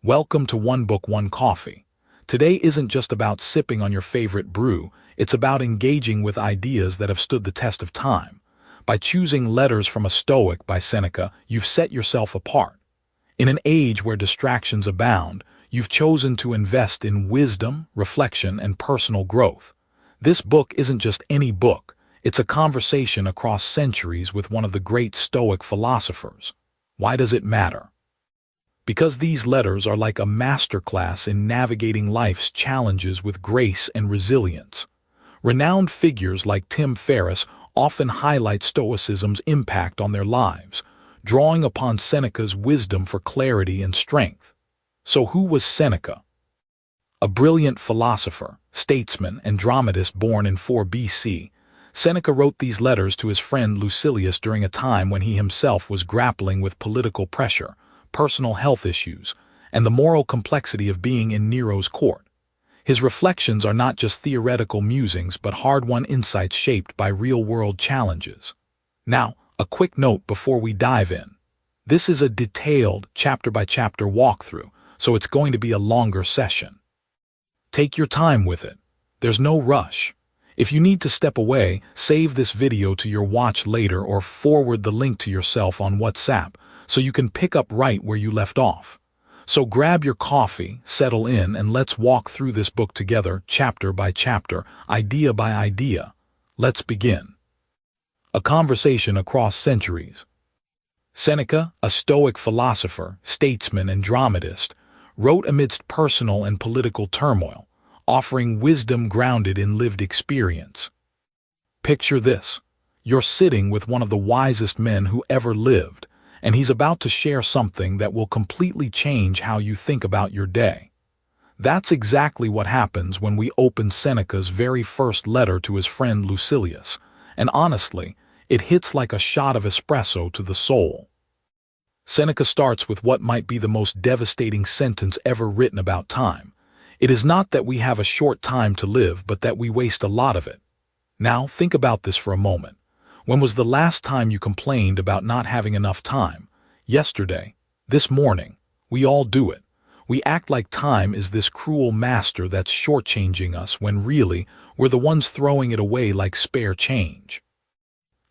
Welcome to One Book, One Coffee. Today isn't just about sipping on your favorite brew, it's about engaging with ideas that have stood the test of time. By choosing Letters from a Stoic by Seneca, you've set yourself apart. In an age where distractions abound, you've chosen to invest in wisdom, reflection, and personal growth. This book isn't just any book, it's a conversation across centuries with one of the great Stoic philosophers. Why does it matter? Because these letters are like a masterclass in navigating life's challenges with grace and resilience. Renowned figures like Tim Ferriss often highlight Stoicism's impact on their lives, drawing upon Seneca's wisdom for clarity and strength. So who was Seneca? A brilliant philosopher, statesman, and dramatist born in 4 BC, Seneca wrote these letters to his friend Lucilius during a time when he himself was grappling with political pressure, personal health issues, and the moral complexity of being in Nero's court. His reflections are not just theoretical musings but hard-won insights shaped by real-world challenges. Now, a quick note before we dive in. This is a detailed, chapter-by-chapter walkthrough, so it's going to be a longer session. Take your time with it. There's no rush. If you need to step away, save this video to your watch later or forward the link to yourself on WhatsApp so you can pick up right where you left off. So grab your coffee, settle in, and let's walk through this book together, chapter by chapter, idea by idea. Let's begin. A conversation across centuries. Seneca, a Stoic philosopher, statesman, and dramatist, wrote amidst personal and political turmoil, offering wisdom grounded in lived experience. Picture this. You're sitting with one of the wisest men who ever lived, and he's about to share something that will completely change how you think about your day. That's exactly what happens when we open Seneca's very first letter to his friend Lucilius, and honestly, it hits like a shot of espresso to the soul. Seneca starts with what might be the most devastating sentence ever written about time. It is not that we have a short time to live, but that we waste a lot of it. Now, think about this for a moment. When was the last time you complained about not having enough time? Yesterday? This morning? We all do it. We act like time is this cruel master that's shortchanging us when really we're the ones throwing it away like spare change.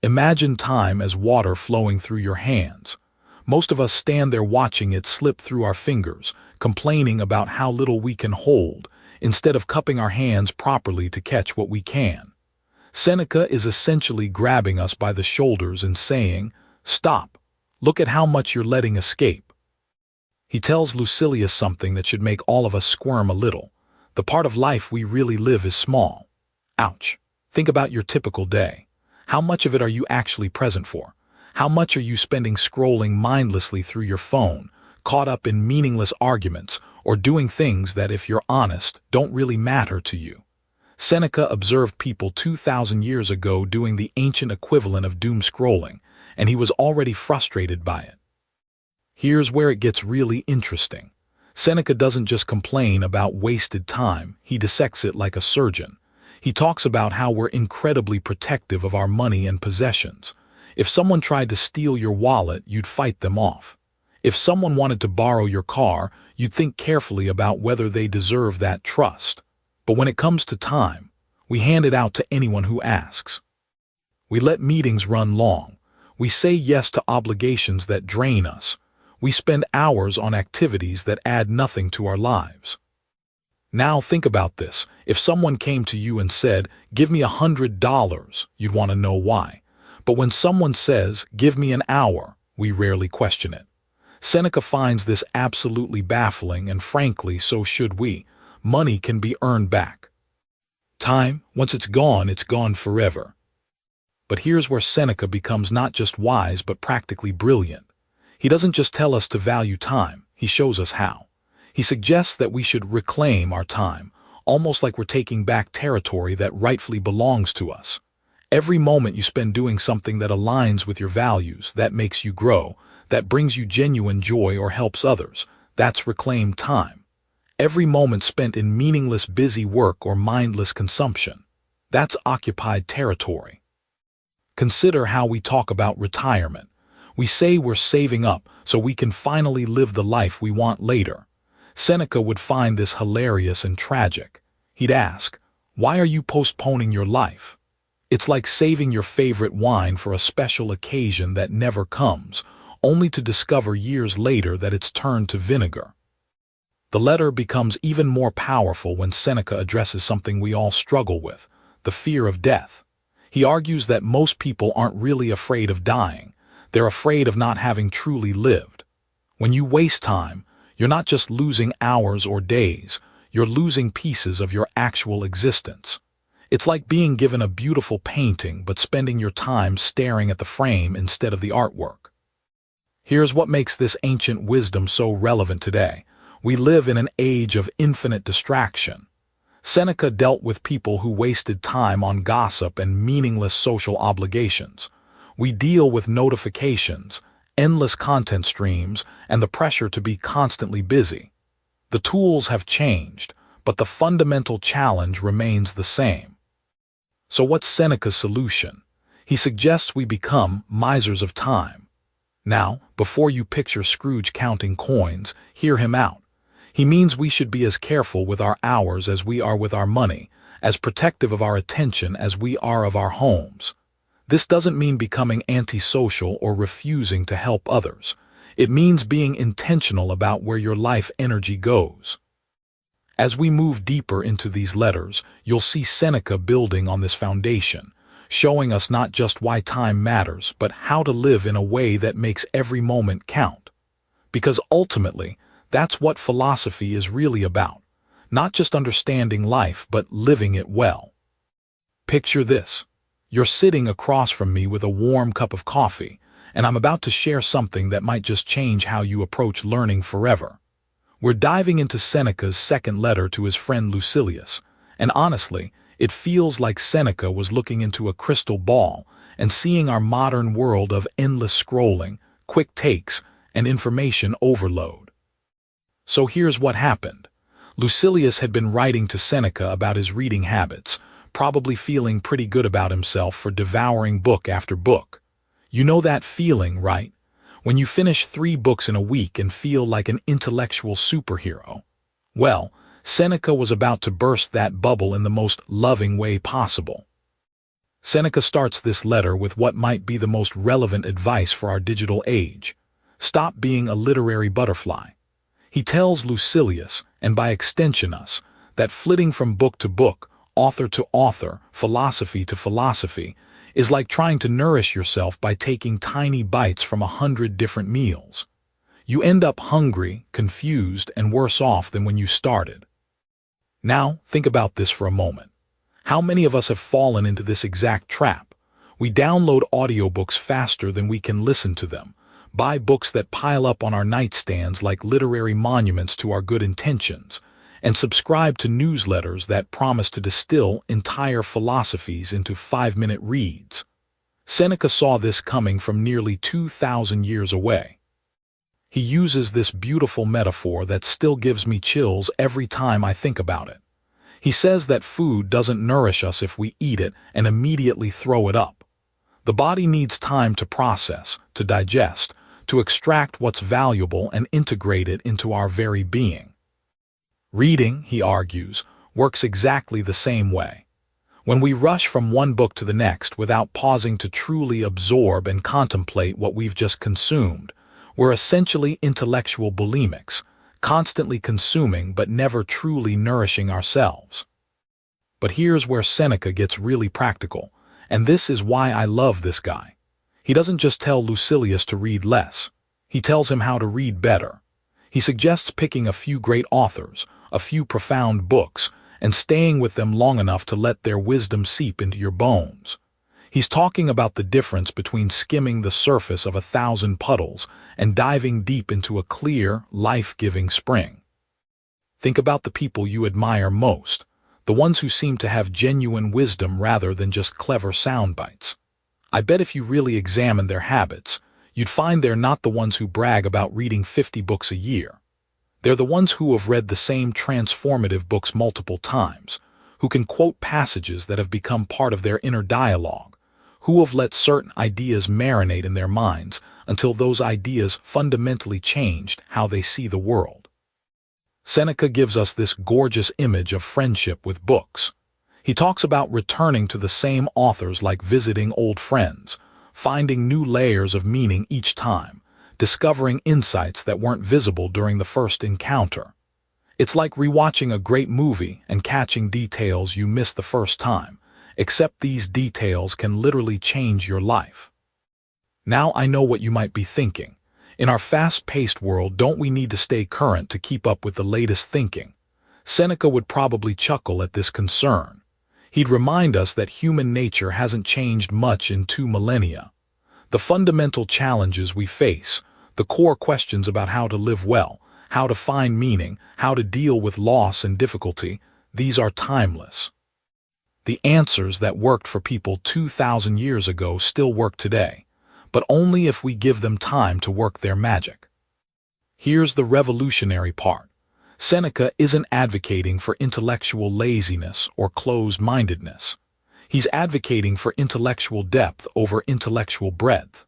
Imagine time as water flowing through your hands. Most of us stand there watching it slip through our fingers, complaining about how little we can hold, instead of cupping our hands properly to catch what we can. Seneca is essentially grabbing us by the shoulders and saying, "Stop. Look at how much you're letting escape." He tells Lucilius something that should make all of us squirm a little. The part of life we really live is small. Ouch. Think about your typical day. How much of it are you actually present for? How much are you spending scrolling mindlessly through your phone, caught up in meaningless arguments, or doing things that, if you're honest, don't really matter to you? Seneca observed people 2,000 years ago doing the ancient equivalent of doom scrolling, and he was already frustrated by it. Here's where it gets really interesting. Seneca doesn't just complain about wasted time, he dissects it like a surgeon. He talks about how we're incredibly protective of our money and possessions. If someone tried to steal your wallet, you'd fight them off. If someone wanted to borrow your car, you'd think carefully about whether they deserve that trust. But when it comes to time, we hand it out to anyone who asks. We let meetings run long. We say yes to obligations that drain us. We spend hours on activities that add nothing to our lives. Now think about this. If someone came to you and said, "Give me $100, you'd want to know why. But when someone says, "Give me an hour, we rarely question it. Seneca finds this absolutely baffling, and frankly, so should we. Money can be earned back. Time, once it's gone forever. But here's where Seneca becomes not just wise but practically brilliant. He doesn't just tell us to value time, he shows us how. He suggests that we should reclaim our time, almost like we're taking back territory that rightfully belongs to us. Every moment you spend doing something that aligns with your values, that makes you grow, that brings you genuine joy or helps others, that's reclaimed time. Every moment spent in meaningless busy work or mindless consumption, that's occupied territory. Consider how we talk about retirement. We say we're saving up so we can finally live the life we want later. Seneca would find this hilarious and tragic. He'd ask, "Why are you postponing your life? It's like saving your favorite wine for a special occasion that never comes, only to discover years later that it's turned to vinegar." The letter becomes even more powerful when Seneca addresses something we all struggle with, the fear of death. He argues that most people aren't really afraid of dying. They're afraid of not having truly lived. When you waste time, you're not just losing hours or days, you're losing pieces of your actual existence. It's like being given a beautiful painting but spending your time staring at the frame instead of the artwork. Here's what makes this ancient wisdom so relevant today. We live in an age of infinite distraction. Seneca dealt with people who wasted time on gossip and meaningless social obligations. We deal with notifications, endless content streams, and the pressure to be constantly busy. The tools have changed, but the fundamental challenge remains the same. So what's Seneca's solution? He suggests we become misers of time. Now, before you picture Scrooge counting coins, hear him out. He means we should be as careful with our hours as we are with our money, as protective of our attention as we are of our homes. This doesn't mean becoming antisocial or refusing to help others. It means being intentional about where your life energy goes. As we move deeper into these letters, you'll see Seneca building on this foundation, showing us not just why time matters, but how to live in a way that makes every moment count. Because ultimately, that's what philosophy is really about. Not just understanding life, but living it well. Picture this. You're sitting across from me with a warm cup of coffee, and I'm about to share something that might just change how you approach learning forever. We're diving into Seneca's second letter to his friend Lucilius, and honestly, it feels like Seneca was looking into a crystal ball and seeing our modern world of endless scrolling, quick takes, and information overload. So here's what happened. Lucilius had been writing to Seneca about his reading habits, probably feeling pretty good about himself for devouring book after book. You know that feeling, right? When you finish 3 books in a week and feel like an intellectual superhero. Well, Seneca was about to burst that bubble in the most loving way possible. Seneca starts this letter with what might be the most relevant advice for our digital age. Stop being a literary butterfly. He tells Lucilius, and by extension us, that flitting from book to book, author to author, philosophy to philosophy, is like trying to nourish yourself by taking tiny bites from 100 different meals. You end up hungry, confused, and worse off than when you started. Now, think about this for a moment. How many of us have fallen into this exact trap? We download audiobooks faster than we can listen to them, buy books that pile up on our nightstands like literary monuments to our good intentions, and subscribe to newsletters that promise to distill entire philosophies into 5-minute reads. Seneca saw this coming from nearly 2,000 years away. He uses this beautiful metaphor that still gives me chills every time I think about it. He says that food doesn't nourish us if we eat it and immediately throw it up. The body needs time to process, to digest, to extract what's valuable and integrate it into our very being. Reading, he argues, works exactly the same way. When we rush from one book to the next without pausing to truly absorb and contemplate what we've just consumed, we're essentially intellectual bulimics, constantly consuming but never truly nourishing ourselves. But here's where Seneca gets really practical, and this is why I love this guy. He doesn't just tell Lucilius to read less. He tells him how to read better. He suggests picking a few great authors, a few profound books, and staying with them long enough to let their wisdom seep into your bones. He's talking about the difference between skimming the surface of 1,000 puddles and diving deep into a clear, life-giving spring. Think about the people you admire most, the ones who seem to have genuine wisdom rather than just clever sound bites. I bet if you really examine their habits, you'd find they're not the ones who brag about reading 50 books a year. They're the ones who have read the same transformative books multiple times, who can quote passages that have become part of their inner dialogue, who have let certain ideas marinate in their minds until those ideas fundamentally changed how they see the world. Seneca gives us this gorgeous image of friendship with books. He talks about returning to the same authors like visiting old friends, finding new layers of meaning each time, discovering insights that weren't visible during the first encounter. It's like rewatching a great movie and catching details you missed the first time, except these details can literally change your life. Now I know what you might be thinking. In our fast-paced world, don't we need to stay current to keep up with the latest thinking? Seneca would probably chuckle at this concern. He'd remind us that human nature hasn't changed much in 2 millennia. The fundamental challenges we face, the core questions about how to live well, how to find meaning, how to deal with loss and difficulty, these are timeless. The answers that worked for people 2,000 years ago still work today, but only if we give them time to work their magic. Here's the revolutionary part. Seneca isn't advocating for intellectual laziness or closed-mindedness. He's advocating for intellectual depth over intellectual breadth.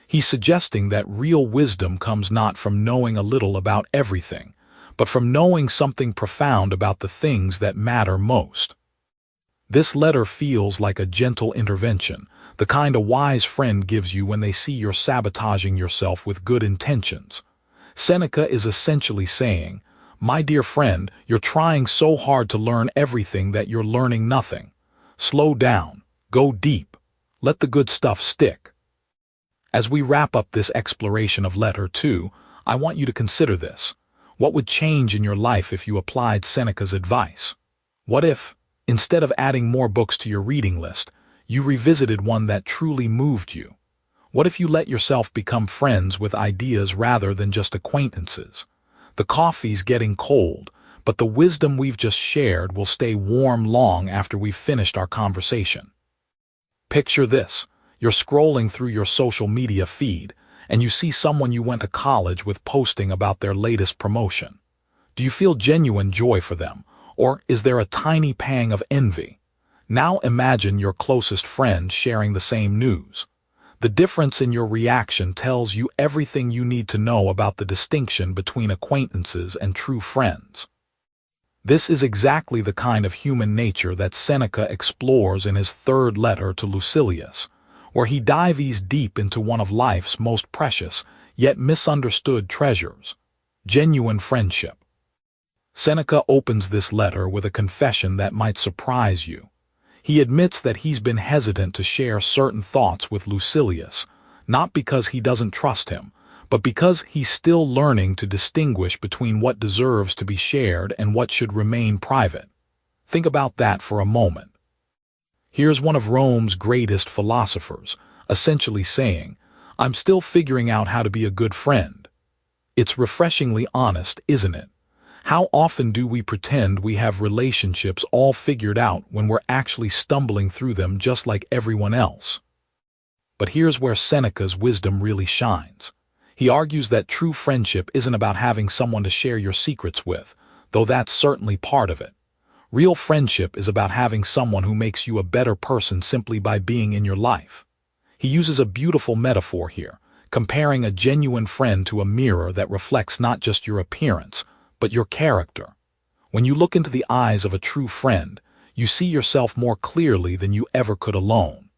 He's suggesting that real wisdom comes not from knowing a little about everything, but from knowing something profound about the things that matter most. This letter feels like a gentle intervention, the kind a wise friend gives you when they see you're sabotaging yourself with good intentions. Seneca is essentially saying, "My dear friend, you're trying so hard to learn everything that you're learning nothing. Slow down, go deep, let the good stuff stick." As we wrap up this exploration of Letter 2, I want you to consider this. What would change in your life if you applied Seneca's advice? What if, instead of adding more books to your reading list, you revisited one that truly moved you? What if you let yourself become friends with ideas rather than just acquaintances? The coffee's getting cold, but the wisdom we've just shared will stay warm long after we've finished our conversation. Picture this. You're scrolling through your social media feed, and you see someone you went to college with posting about their latest promotion. Do you feel genuine joy for them, or is there a tiny pang of envy? Now imagine your closest friend sharing the same news. The difference in your reaction tells you everything you need to know about the distinction between acquaintances and true friends. This is exactly the kind of human nature that Seneca explores in his 3rd letter to Lucilius, where he dives deep into one of life's most precious, yet misunderstood treasures: genuine friendship. Seneca opens this letter with a confession that might surprise you. He admits that he's been hesitant to share certain thoughts with Lucilius, not because he doesn't trust him, but because he's still learning to distinguish between what deserves to be shared and what should remain private. Think about that for a moment. Here's one of Rome's greatest philosophers, essentially saying, "I'm still figuring out how to be a good friend." It's refreshingly honest, isn't it? How often do we pretend we have relationships all figured out when we're actually stumbling through them just like everyone else? But here's where Seneca's wisdom really shines. He argues that true friendship isn't about having someone to share your secrets with, though that's certainly part of it. Real friendship is about having someone who makes you a better person simply by being in your life. He uses a beautiful metaphor here, comparing a genuine friend to a mirror that reflects not just your appearance, but your character. When you look into the eyes of a true friend, you see yourself more clearly than you ever could alone.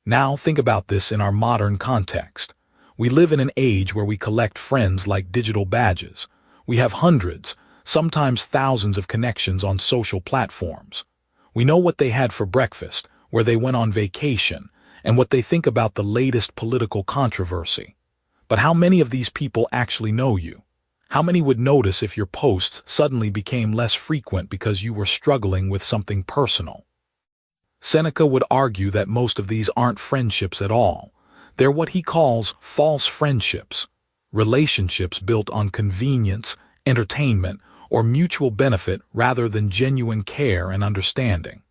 Now think about this in our modern context. We live in an age where we collect friends like digital badges. We have hundreds, sometimes thousands of connections on social platforms. We know what they had for breakfast, where they went on vacation, and what they think about the latest political controversy. But how many of these people actually know you? How many would notice if your posts suddenly became less frequent because you were struggling with something personal? Seneca would argue that most of these aren't friendships at all. They're what he calls false friendships, relationships built on convenience, entertainment, or mutual benefit rather than genuine care and understanding.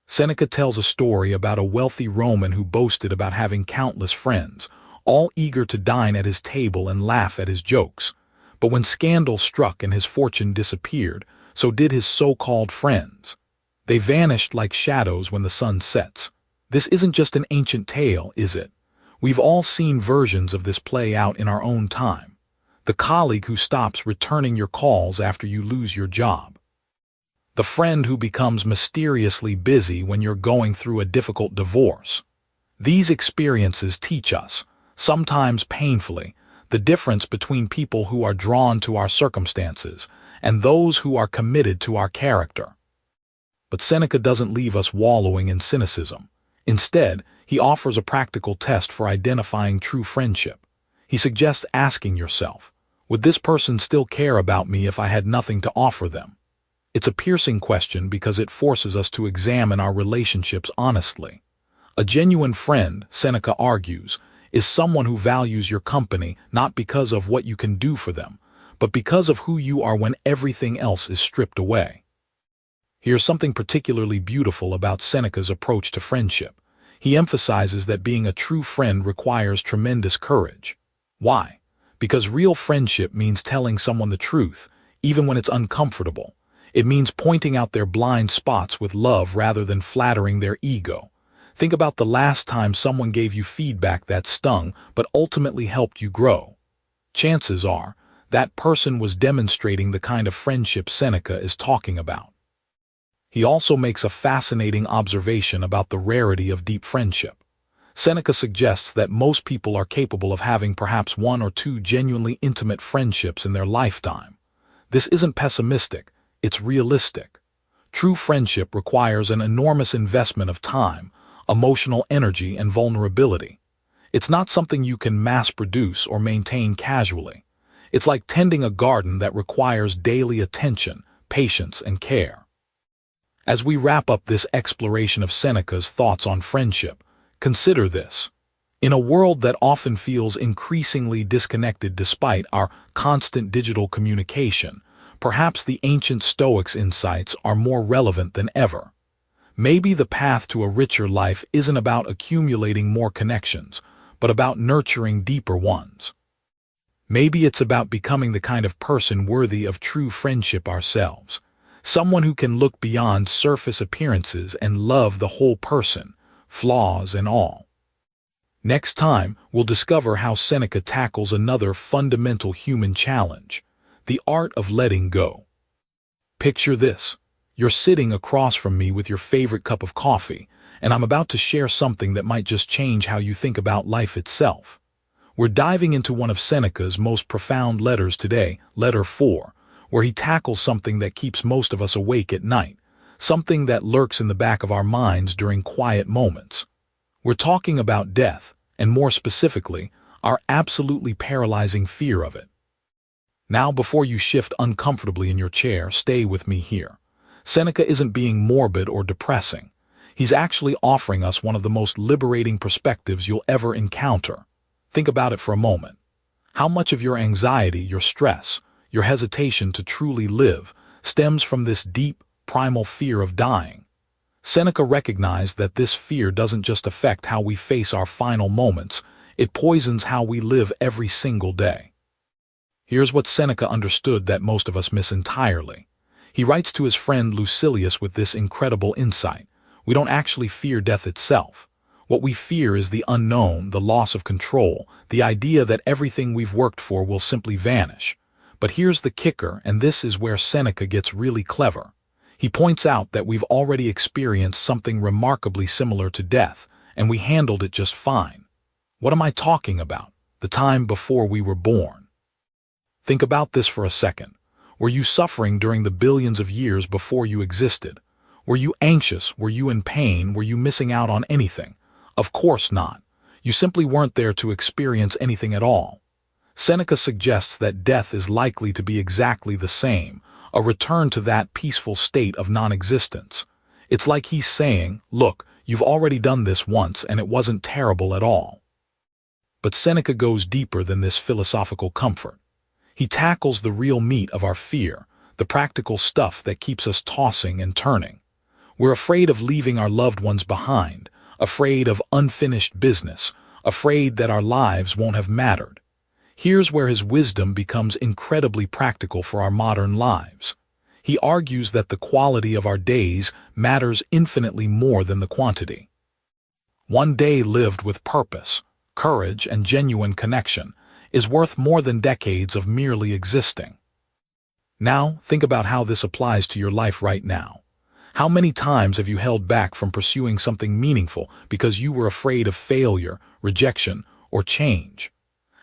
Seneca tells a story about a wealthy Roman who boasted about having countless friends, all eager to dine at his table and laugh at his jokes. But when scandal struck and his fortune disappeared, so did his so-called friends. They vanished like shadows when the sun sets. This isn't just an ancient tale, is it? We've all seen versions of this play out in our own time. the colleague who stops returning your calls after you lose your job, the friend who becomes mysteriously busy when you're going through a difficult divorce. These experiences teach us, sometimes painfully, the difference between people who are drawn to our circumstances and those who are committed to our character. But Seneca doesn't leave us wallowing in cynicism. Instead, he offers a practical test for identifying true friendship. He suggests asking yourself, would this person still care about me if I had nothing to offer them? It's a piercing question because it forces us to examine our relationships honestly. A genuine friend, Seneca argues, is someone who values your company not because of what you can do for them, but because of who you are when everything else is stripped away. Here's something particularly beautiful about Seneca's approach to friendship. He emphasizes that being a true friend requires tremendous courage. Why? Because real friendship means telling someone the truth, even when it's uncomfortable. It means pointing out their blind spots with love rather than flattering their ego. Think about the last time someone gave you feedback that stung but ultimately helped you grow. Chances are, that person was demonstrating the kind of friendship Seneca is talking about. He also makes a fascinating observation about the rarity of deep friendship. Seneca suggests that most people are capable of having perhaps one or two genuinely intimate friendships in their lifetime. This isn't pessimistic, it's realistic. True friendship requires an enormous investment of time, emotional energy, and vulnerability. It's not something you can mass-produce or maintain casually. It's like tending a garden that requires daily attention, patience, and care. As we wrap up this exploration of Seneca's thoughts on friendship, consider this. In a world that often feels increasingly disconnected despite our constant digital communication, perhaps the ancient Stoics' insights are more relevant than ever. Maybe the path to a richer life isn't about accumulating more connections, but about nurturing deeper ones. Maybe it's about becoming the kind of person worthy of true friendship ourselves, someone who can look beyond surface appearances and love the whole person, flaws and all. Next time, we'll discover how Seneca tackles another fundamental human challenge, the art of letting go. Picture this. You're sitting across from me with your favorite cup of coffee, and I'm about to share something that might just change how you think about life itself. We're diving into one of Seneca's most profound letters today, Letter 4, where he tackles something that keeps most of us awake at night, something that lurks in the back of our minds during quiet moments. We're talking about death, and more specifically, our absolutely paralyzing fear of it. Now, before you shift uncomfortably in your chair, stay with me here. Seneca isn't being morbid or depressing. He's actually offering us one of the most liberating perspectives you'll ever encounter. Think about it for a moment. How much of your anxiety, your stress, your hesitation to truly live stems from this deep, primal fear of dying? Seneca recognized that this fear doesn't just affect how we face our final moments, it poisons how we live every single day. Here's what Seneca understood that most of us miss entirely. He writes to his friend Lucilius with this incredible insight. We don't actually fear death itself. What we fear is the unknown, the loss of control, the idea that everything we've worked for will simply vanish. But here's the kicker, and this is where Seneca gets really clever. He points out that we've already experienced something remarkably similar to death, and we handled it just fine. What am I talking about? The time before we were born. Think about this for a second. Were you suffering during the billions of years before you existed? Were you anxious? Were you in pain? Were you missing out on anything? Of course not. You simply weren't there to experience anything at all. Seneca suggests that death is likely to be exactly the same, a return to that peaceful state of non-existence. It's like he's saying, look, you've already done this once and it wasn't terrible at all. But Seneca goes deeper than this philosophical comfort. He tackles the real meat of our fear, the practical stuff that keeps us tossing and turning. We're afraid of leaving our loved ones behind, afraid of unfinished business, afraid that our lives won't have mattered. Here's where his wisdom becomes incredibly practical for our modern lives. He argues that the quality of our days matters infinitely more than the quantity. One day lived with purpose, courage, and genuine connection is worth more than decades of merely existing. Now, think about how this applies to your life right now. How many times have you held back from pursuing something meaningful because you were afraid of failure, rejection, or change?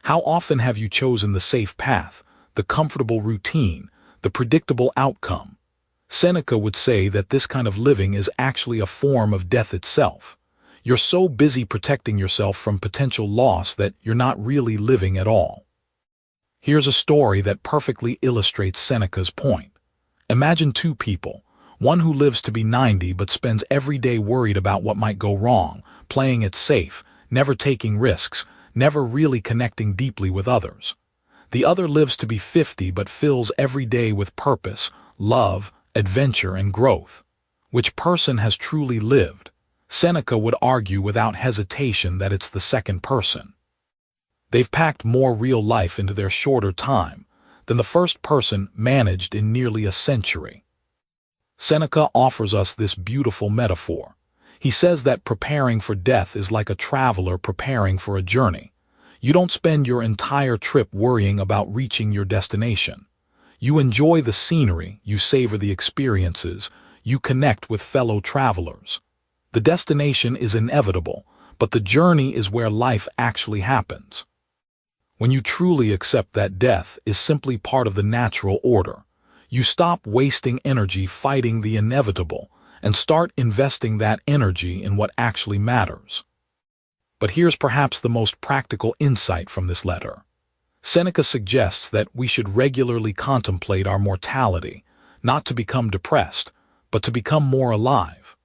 How often have you chosen the safe path, the comfortable routine, the predictable outcome? Seneca would say that this kind of living is actually a form of death itself. You're so busy protecting yourself from potential loss that you're not really living at all. Here's a story that perfectly illustrates Seneca's point. Imagine two people, one who lives to be 90 but spends every day worried about what might go wrong, playing it safe, never taking risks, never really connecting deeply with others. The other lives to be 50 but fills every day with purpose, love, adventure, and growth. Which person has truly lived? Seneca would argue without hesitation that it's the second person. They've packed more real life into their shorter time than the first person managed in nearly a century. Seneca offers us this beautiful metaphor. He says that preparing for death is like a traveler preparing for a journey. You don't spend your entire trip worrying about reaching your destination. You enjoy the scenery, you savor the experiences, you connect with fellow travelers. The destination is inevitable, but the journey is where life actually happens. When you truly accept that death is simply part of the natural order, you stop wasting energy fighting the inevitable and start investing that energy in what actually matters. But here's perhaps the most practical insight from this letter. Seneca suggests that we should regularly contemplate our mortality, not to become depressed, but to become more alive.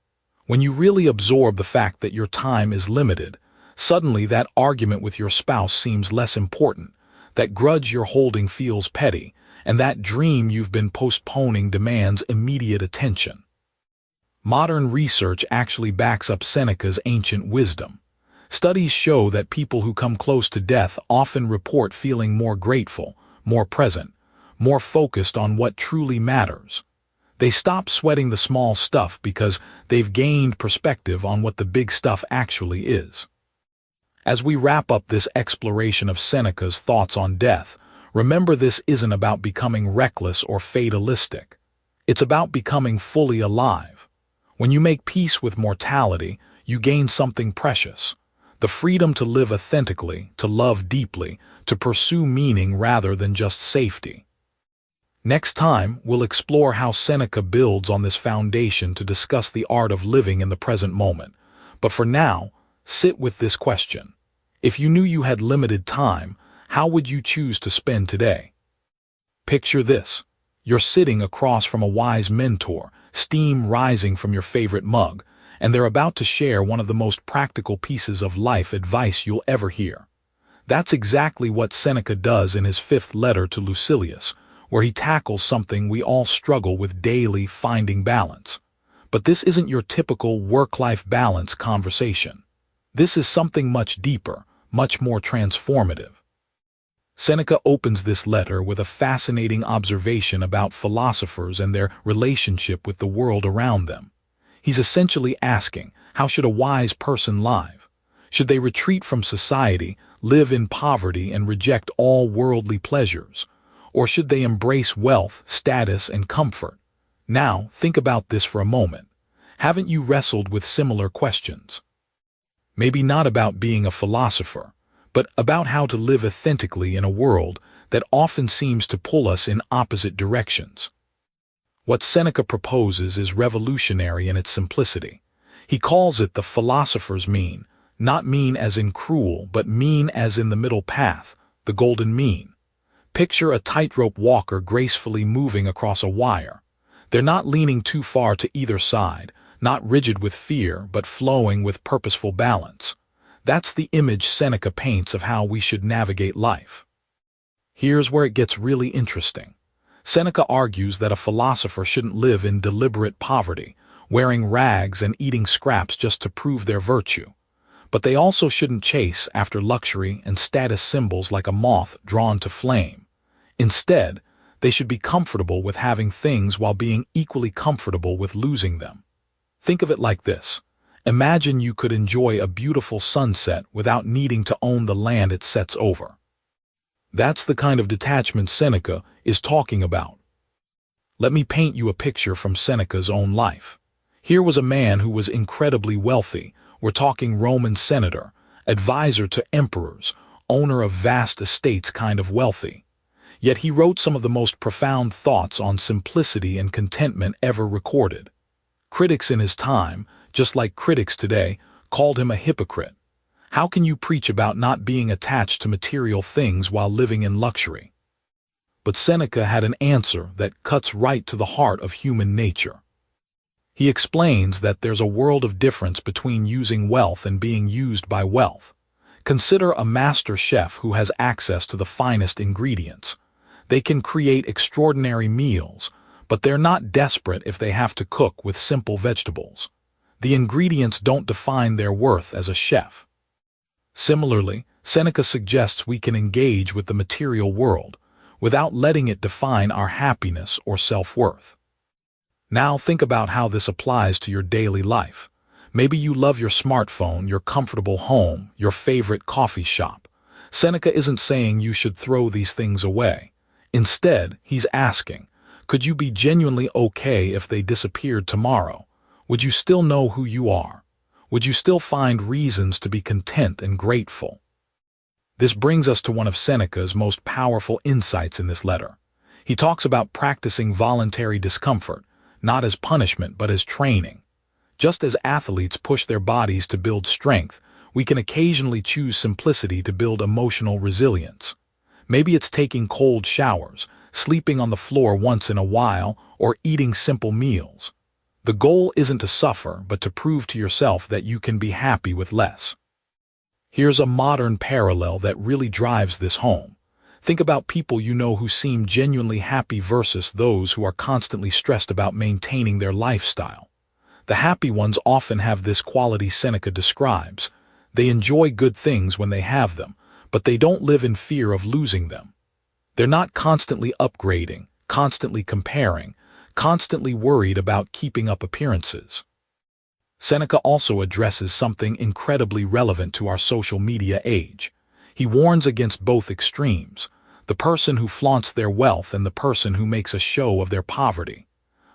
When you really absorb the fact that your time is limited, suddenly that argument with your spouse seems less important, that grudge you're holding feels petty, and that dream you've been postponing demands immediate attention. Modern research actually backs up Seneca's ancient wisdom. Studies show that people who come close to death often report feeling more grateful, more present, more focused on what truly matters. They stop sweating the small stuff because they've gained perspective on what the big stuff actually is. As we wrap up this exploration of Seneca's thoughts on death, remember this isn't about becoming reckless or fatalistic. It's about becoming fully alive. When you make peace with mortality, you gain something precious. The freedom to live authentically, to love deeply, to pursue meaning rather than just safety. Next time, we'll explore how Seneca builds on this foundation to discuss the art of living in the present moment. But for now, sit with this question. If you knew you had limited time, how would you choose to spend today? Picture this. You're sitting across from a wise mentor, steam rising from your favorite mug, and they're about to share one of the most practical pieces of life advice you'll ever hear. That's exactly what Seneca does in his 5th letter to Lucilius, where he tackles something we all struggle with daily: finding balance. But this isn't your typical work-life balance conversation. This is something much deeper, much more transformative. Seneca opens this letter with a fascinating observation about philosophers and their relationship with the world around them. He's essentially asking, how should a wise person live? Should they retreat from society, live in poverty, and reject all worldly pleasures? Or should they embrace wealth, status, and comfort? Now, think about this for a moment. Haven't you wrestled with similar questions? Maybe not about being a philosopher, but about how to live authentically in a world that often seems to pull us in opposite directions. What Seneca proposes is revolutionary in its simplicity. He calls it the philosopher's mean, not mean as in cruel, but mean as in the middle path, the golden mean. Picture a tightrope walker gracefully moving across a wire. They're not leaning too far to either side, not rigid with fear, but flowing with purposeful balance. That's the image Seneca paints of how we should navigate life. Here's where it gets really interesting. Seneca argues that a philosopher shouldn't live in deliberate poverty, wearing rags and eating scraps just to prove their virtue. But they also shouldn't chase after luxury and status symbols like a moth drawn to flame. Instead, they should be comfortable with having things while being equally comfortable with losing them. Think of it like this. Imagine you could enjoy a beautiful sunset without needing to own the land it sets over. That's the kind of detachment Seneca is talking about. Let me paint you a picture from Seneca's own life. Here was a man who was incredibly wealthy. We're talking Roman senator, advisor to emperors, owner of vast estates, kind of wealthy. Yet he wrote some of the most profound thoughts on simplicity and contentment ever recorded. Critics in his time, just like critics today, called him a hypocrite. How can you preach about not being attached to material things while living in luxury? But Seneca had an answer that cuts right to the heart of human nature. He explains that there's a world of difference between using wealth and being used by wealth. Consider a master chef who has access to the finest ingredients. They can create extraordinary meals, but they're not desperate if they have to cook with simple vegetables. The ingredients don't define their worth as a chef. Similarly, Seneca suggests we can engage with the material world without letting it define our happiness or self-worth. Now think about how this applies to your daily life. Maybe you love your smartphone, your comfortable home, your favorite coffee shop. Seneca isn't saying you should throw these things away. Instead, he's asking, could you be genuinely okay if they disappeared tomorrow? Would you still know who you are? Would you still find reasons to be content and grateful? This brings us to one of Seneca's most powerful insights in this letter. He talks about practicing voluntary discomfort, not as punishment but as training. Just as athletes push their bodies to build strength, we can occasionally choose simplicity to build emotional resilience. Maybe it's taking cold showers, sleeping on the floor once in a while, or eating simple meals. The goal isn't to suffer, but to prove to yourself that you can be happy with less. Here's a modern parallel that really drives this home. Think about people you know who seem genuinely happy versus those who are constantly stressed about maintaining their lifestyle. The happy ones often have this quality Seneca describes. They enjoy good things when they have them, but they don't live in fear of losing them. They're not constantly upgrading, constantly comparing, constantly worried about keeping up appearances. Seneca also addresses something incredibly relevant to our social media age. He warns against both extremes, the person who flaunts their wealth and the person who makes a show of their poverty.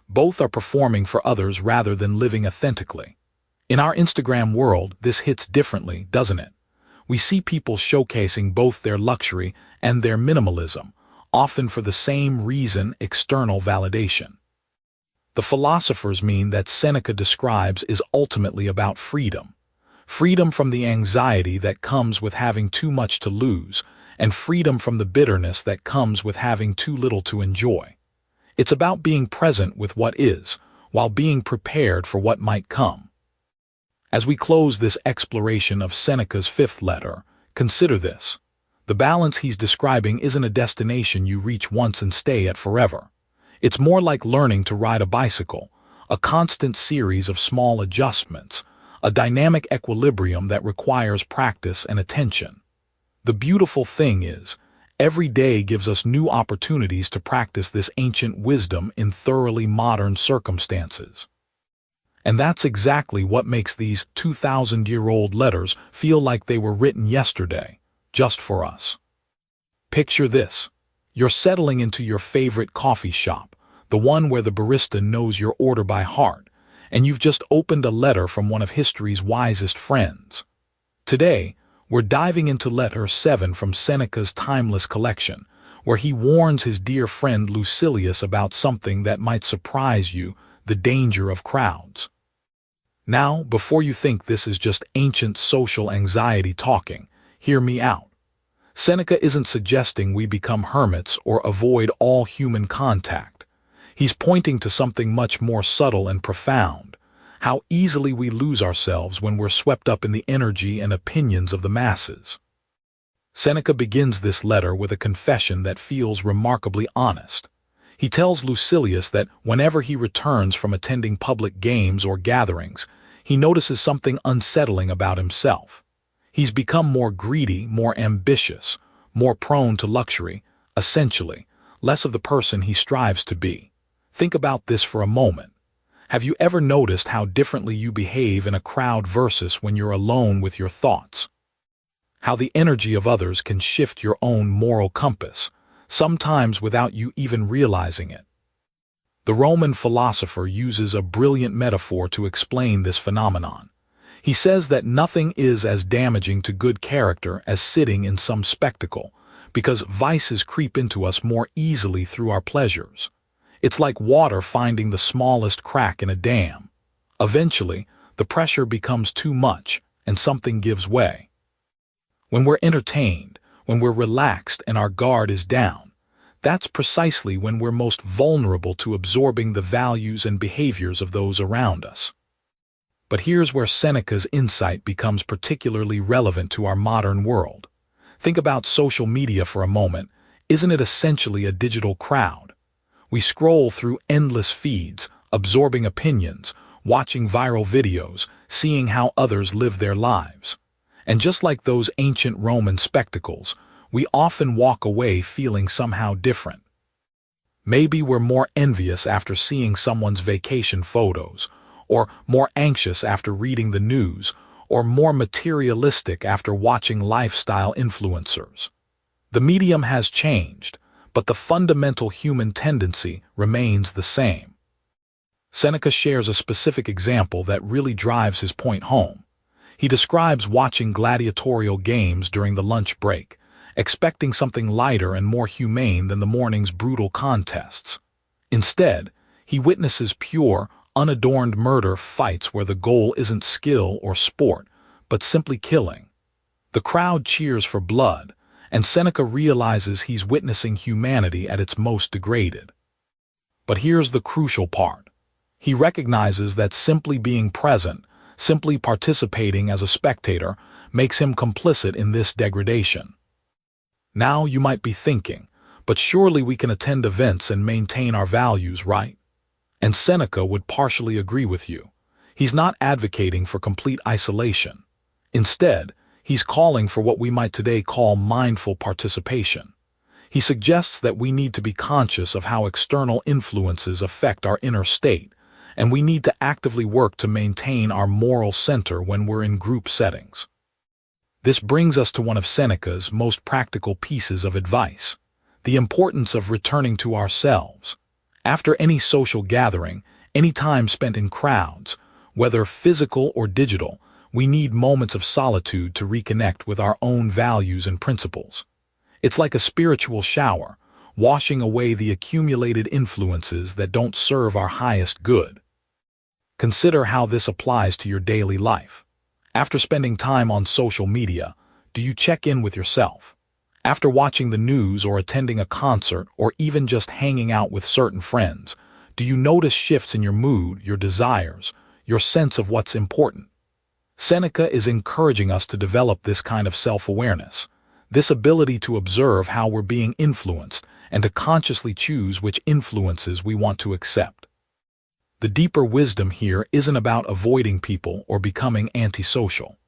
Both are performing for others rather than living authentically. In our Instagram world, this hits differently, doesn't it? We see people showcasing both their luxury and their minimalism, often for the same reason: external validation. The philosophers mean that Seneca describes is ultimately about freedom. Freedom from the anxiety that comes with having too much to lose, and freedom from the bitterness that comes with having too little to enjoy. It's about being present with what is, while being prepared for what might come. As we close this exploration of Seneca's fifth letter, consider this. The balance he's describing isn't a destination you reach once and stay at forever. It's more like learning to ride a bicycle, a constant series of small adjustments, a dynamic equilibrium that requires practice and attention. The beautiful thing is, every day gives us new opportunities to practice this ancient wisdom in thoroughly modern circumstances. And that's exactly what makes these 2,000-year-old letters feel like they were written yesterday, just for us. Picture this. You're settling into your favorite coffee shop, the one where the barista knows your order by heart, and you've just opened a letter from one of history's wisest friends. Today, we're diving into letter 7 from Seneca's timeless collection, where he warns his dear friend Lucilius about something that might surprise you: the danger of crowds. Now, before you think this is just ancient social anxiety talking, hear me out. Seneca isn't suggesting we become hermits or avoid all human contact. He's pointing to something much more subtle and profound: how easily we lose ourselves when we're swept up in the energy and opinions of the masses. Seneca begins this letter with a confession that feels remarkably honest. He tells Lucilius that whenever he returns from attending public games or gatherings, he notices something unsettling about himself. He's become more greedy, more ambitious, more prone to luxury, essentially, less of the person he strives to be. Think about this for a moment. Have you ever noticed how differently you behave in a crowd versus when you're alone with your thoughts? how the energy of others can shift your own moral compass, sometimes without you even realizing it. The Roman philosopher uses a brilliant metaphor to explain this phenomenon. He says that nothing is as damaging to good character as sitting in some spectacle, because vices creep into us more easily through our pleasures. It's like water finding the smallest crack in a dam. Eventually, the pressure becomes too much, and something gives way. When we're entertained, when we're relaxed and our guard is down, that's precisely when we're most vulnerable to absorbing the values and behaviors of those around us. But here's where Seneca's insight becomes particularly relevant to our modern world. Think about social media for a moment. Isn't it essentially a digital crowd? We scroll through endless feeds, absorbing opinions, watching viral videos, seeing how others live their lives. And just like those ancient Roman spectacles, we often walk away feeling somehow different. Maybe we're more envious after seeing someone's vacation photos, or more anxious after reading the news, or more materialistic after watching lifestyle influencers. The medium has changed, but the fundamental human tendency remains the same. Seneca shares a specific example that really drives his point home. He describes watching gladiatorial games during the lunch break, expecting something lighter and more humane than the morning's brutal contests. Instead, he witnesses pure, unadorned murder fights where the goal isn't skill or sport, but simply killing. The crowd cheers for blood, and Seneca realizes he's witnessing humanity at its most degraded. But here's the crucial part. He recognizes that simply being present, simply participating as a spectator, makes him complicit in this degradation. Now you might be thinking, but surely we can attend events and maintain our values, right? And Seneca would partially agree with you. He's not advocating for complete isolation. Instead, he's calling for what we might today call mindful participation. He suggests that we need to be conscious of how external influences affect our inner state, and we need to actively work to maintain our moral center when we're in group settings. This brings us to one of Seneca's most practical pieces of advice: the importance of returning to ourselves. After any social gathering, any time spent in crowds, whether physical or digital, we need moments of solitude to reconnect with our own values and principles. It's like a spiritual shower, washing away the accumulated influences that don't serve our highest good. Consider how this applies to your daily life. After spending time on social media, do you check in with yourself? After watching the news or attending a concert or even just hanging out with certain friends, do you notice shifts in your mood, your desires, your sense of what's important? Seneca is encouraging us to develop this kind of self-awareness, this ability to observe how we're being influenced and to consciously choose which influences we want to accept. The deeper wisdom here isn't about avoiding people or becoming antisocial.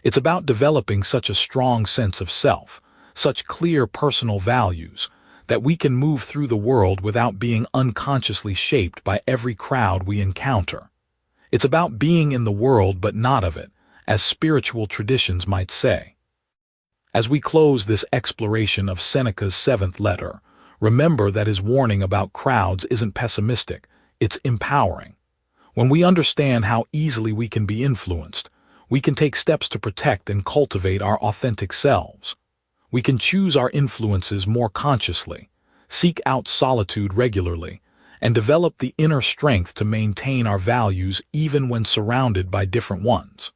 It's about developing such a strong sense of self, such clear personal values, that we can move through the world without being unconsciously shaped by every crowd we encounter. It's about being in the world but not of it, as spiritual traditions might say. As we close this exploration of Seneca's seventh letter, remember that his warning about crowds isn't pessimistic, it's empowering. When we understand how easily we can be influenced, we can take steps to protect and cultivate our authentic selves. We can choose our influences more consciously, seek out solitude regularly, and develop the inner strength to maintain our values even when surrounded by different ones.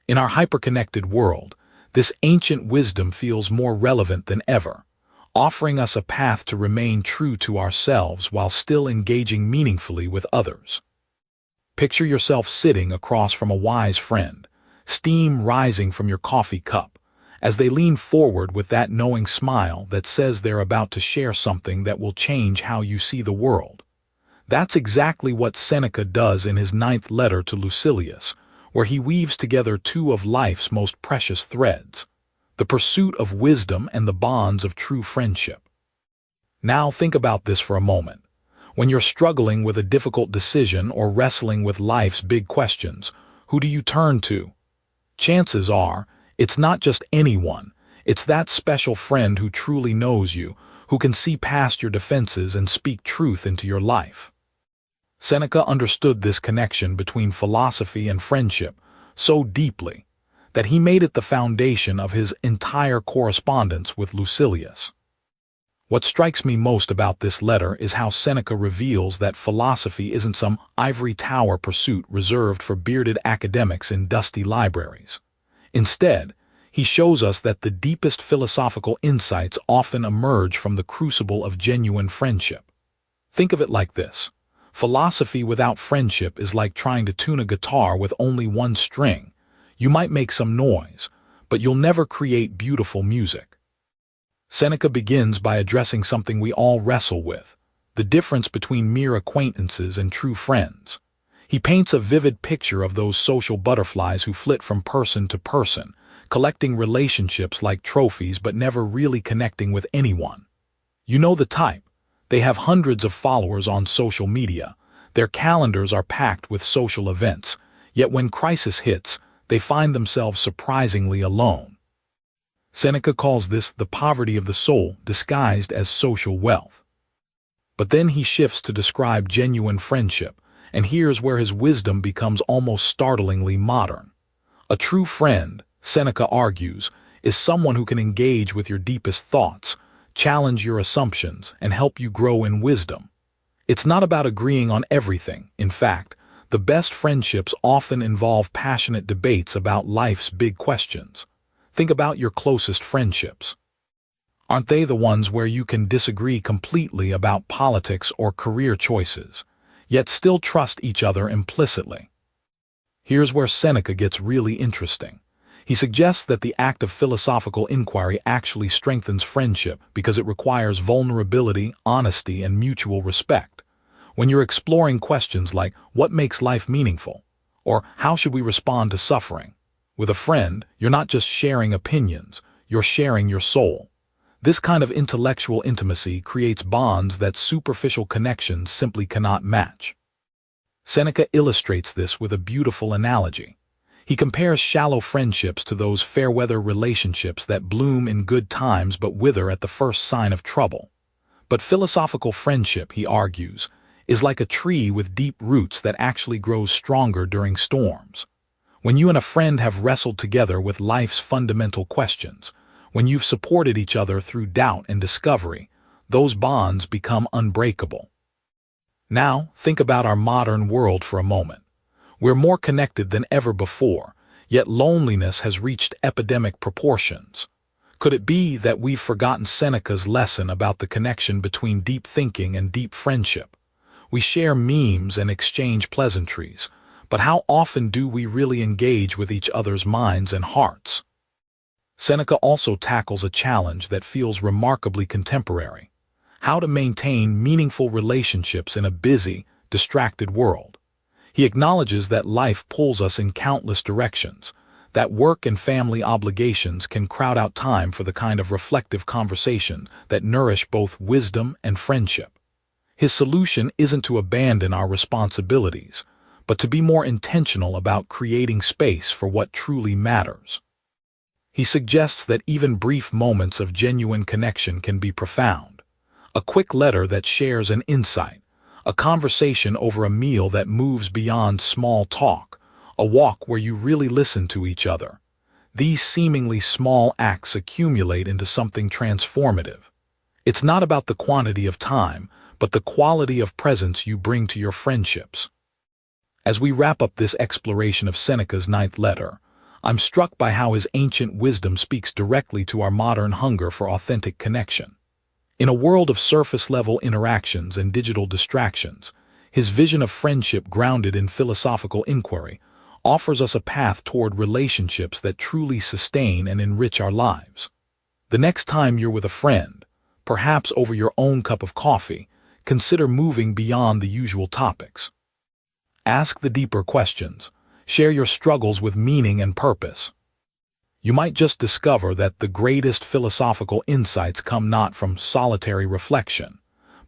In our hyperconnected world, this ancient wisdom feels more relevant than ever, offering us a path to remain true to ourselves while still engaging meaningfully with others. Picture yourself sitting across from a wise friend, steam rising from your coffee cup, as they lean forward with that knowing smile that says they're about to share something that will change how you see the world. That's exactly what Seneca does in his ninth letter to Lucilius, where he weaves together two of life's most precious threads: the pursuit of wisdom and the bonds of true friendship. Now think about this for a moment. When you're struggling with a difficult decision or wrestling with life's big questions, who do you turn to? Chances are, It's not just anyone, it's that special friend who truly knows you, who can see past your defenses and speak truth into your life. Seneca understood this connection between philosophy and friendship so deeply that he made it the foundation of his entire correspondence with Lucilius. What strikes me most about this letter is how Seneca reveals that philosophy isn't some ivory tower pursuit reserved for bearded academics in dusty libraries. Instead, he shows us that the deepest philosophical insights often emerge from the crucible of genuine friendship. Think of it like this. Philosophy without friendship is like trying to tune a guitar with only one string. You might make some noise, but you'll never create beautiful music. Seneca begins by addressing something we all wrestle with, the difference between mere acquaintances and true friends. He paints a vivid picture of those social butterflies who flit from person to person, collecting relationships like trophies but never really connecting with anyone. You know the type. They have hundreds of followers on social media. Their calendars are packed with social events, yet when crisis hits, they find themselves surprisingly alone. Seneca calls this the poverty of the soul disguised as social wealth. But then he shifts to describe genuine friendship, and here's where his wisdom becomes almost startlingly modern. A true friend, Seneca argues, is someone who can engage with your deepest thoughts, challenge your assumptions, and help you grow in wisdom. It's not about agreeing on everything. In fact, the best friendships often involve passionate debates about life's big questions. Think about your closest friendships. Aren't they the ones where you can disagree completely about politics or career choices, yet still trust each other implicitly? Here's where Seneca gets really interesting. He suggests that the act of philosophical inquiry actually strengthens friendship because it requires vulnerability, honesty, and mutual respect. When you're exploring questions like, what makes life meaningful? Or how should we respond to suffering? With a friend, you're not just sharing opinions, you're sharing your soul. This kind of intellectual intimacy creates bonds that superficial connections simply cannot match. Seneca illustrates this with a beautiful analogy. He compares shallow friendships to those fair-weather relationships that bloom in good times but wither at the first sign of trouble. But philosophical friendship, he argues, is like a tree with deep roots that actually grows stronger during storms. When you and a friend have wrestled together with life's fundamental questions, when you've supported each other through doubt and discovery, those bonds become unbreakable. Now, think about our modern world for a moment. We're more connected than ever before, yet loneliness has reached epidemic proportions. Could it be that we've forgotten Seneca's lesson about the connection between deep thinking and deep friendship? We share memes and exchange pleasantries, but how often do we really engage with each other's minds and hearts? Seneca also tackles a challenge that feels remarkably contemporary: how to maintain meaningful relationships in a busy, distracted world. He acknowledges that life pulls us in countless directions, that work and family obligations can crowd out time for the kind of reflective conversation that nourish both wisdom and friendship. His solution isn't to abandon our responsibilities, but to be more intentional about creating space for what truly matters. He suggests that even brief moments of genuine connection can be profound. A quick letter that shares an insight, a conversation over a meal that moves beyond small talk, a walk where you really listen to each other. These seemingly small acts accumulate into something transformative. It's not about the quantity of time, but the quality of presence you bring to your friendships. As we wrap up this exploration of Seneca's ninth letter, I'm struck by how his ancient wisdom speaks directly to our modern hunger for authentic connection. In a world of surface-level interactions and digital distractions, his vision of friendship grounded in philosophical inquiry offers us a path toward relationships that truly sustain and enrich our lives. The next time you're with a friend, perhaps over your own cup of coffee, consider moving beyond the usual topics. Ask the deeper questions. Share your struggles with meaning and purpose. You might just discover that the greatest philosophical insights come not from solitary reflection,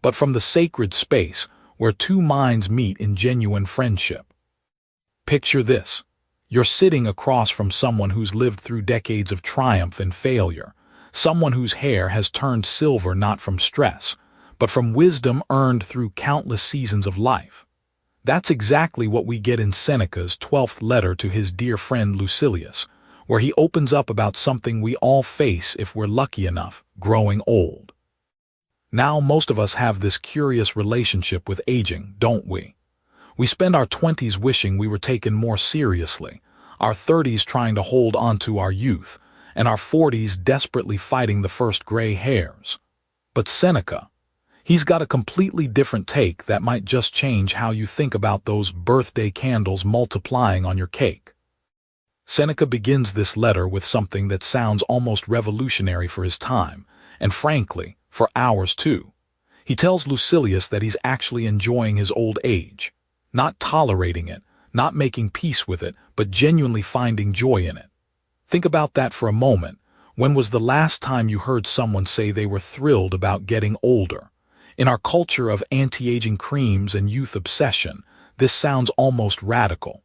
but from the sacred space where two minds meet in genuine friendship. Picture this. You're sitting across from someone who's lived through decades of triumph and failure, someone whose hair has turned silver not from stress, but from wisdom earned through countless seasons of life. That's exactly what we get in Seneca's 12th letter to his dear friend Lucilius, where he opens up about something we all face if we're lucky enough, growing old. Now, most of us have this curious relationship with aging, don't we? We spend our 20s wishing we were taken more seriously, our 30s trying to hold on to our youth, and our 40s desperately fighting the first gray hairs. But Seneca, he's got a completely different take that might just change how you think about those birthday candles multiplying on your cake. Seneca begins this letter with something that sounds almost revolutionary for his time, and frankly, for ours too. He tells Lucilius that he's actually enjoying his old age, not tolerating it, not making peace with it, but genuinely finding joy in it. Think about that for a moment. When was the last time you heard someone say they were thrilled about getting older? In our culture of anti-aging creams and youth obsession, this sounds almost radical.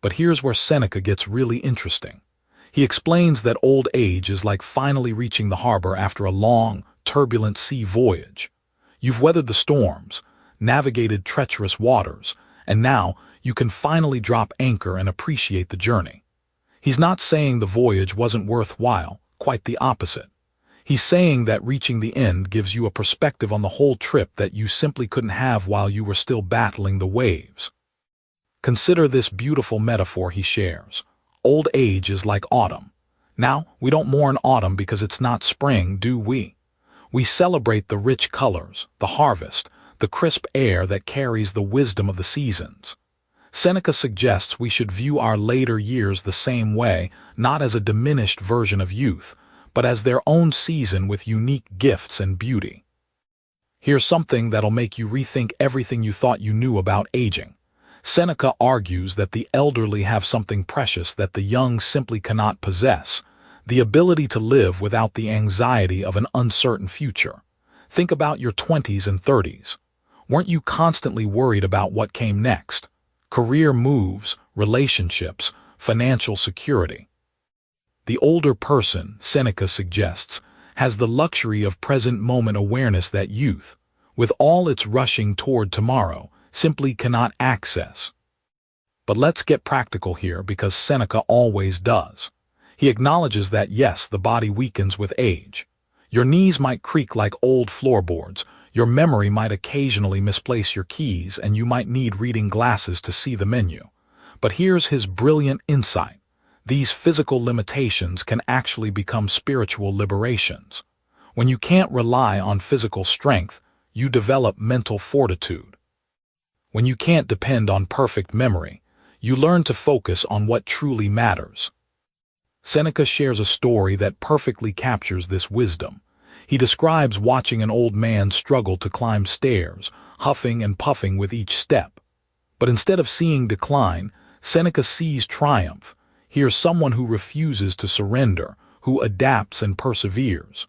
But here's where Seneca gets really interesting. He explains that old age is like finally reaching the harbor after a long, turbulent sea voyage. You've weathered the storms, navigated treacherous waters, and now you can finally drop anchor and appreciate the journey. He's not saying the voyage wasn't worthwhile, quite the opposite. He's saying that reaching the end gives you a perspective on the whole trip that you simply couldn't have while you were still battling the waves. Consider this beautiful metaphor he shares. Old age is like autumn. Now, we don't mourn autumn because it's not spring, do we? We celebrate the rich colors, the harvest, the crisp air that carries the wisdom of the seasons. Seneca suggests we should view our later years the same way, not as a diminished version of youth, but as their own season with unique gifts and beauty. Here's something that'll make you rethink everything you thought you knew about aging. Seneca argues that the elderly have something precious that the young simply cannot possess, the ability to live without the anxiety of an uncertain future. Think about your 20s and 30s. Weren't you constantly worried about what came next? Career moves, relationships, financial security. The older person, Seneca suggests, has the luxury of present-moment awareness that youth, with all its rushing toward tomorrow, simply cannot access. But let's get practical here because Seneca always does. He acknowledges that yes, the body weakens with age. Your knees might creak like old floorboards, your memory might occasionally misplace your keys, and you might need reading glasses to see the menu. But here's his brilliant insight. These physical limitations can actually become spiritual liberations. When you can't rely on physical strength, you develop mental fortitude. When you can't depend on perfect memory, you learn to focus on what truly matters. Seneca shares a story that perfectly captures this wisdom. He describes watching an old man struggle to climb stairs, huffing and puffing with each step. But instead of seeing decline, Seneca sees triumph. Here's someone who refuses to surrender, who adapts and perseveres.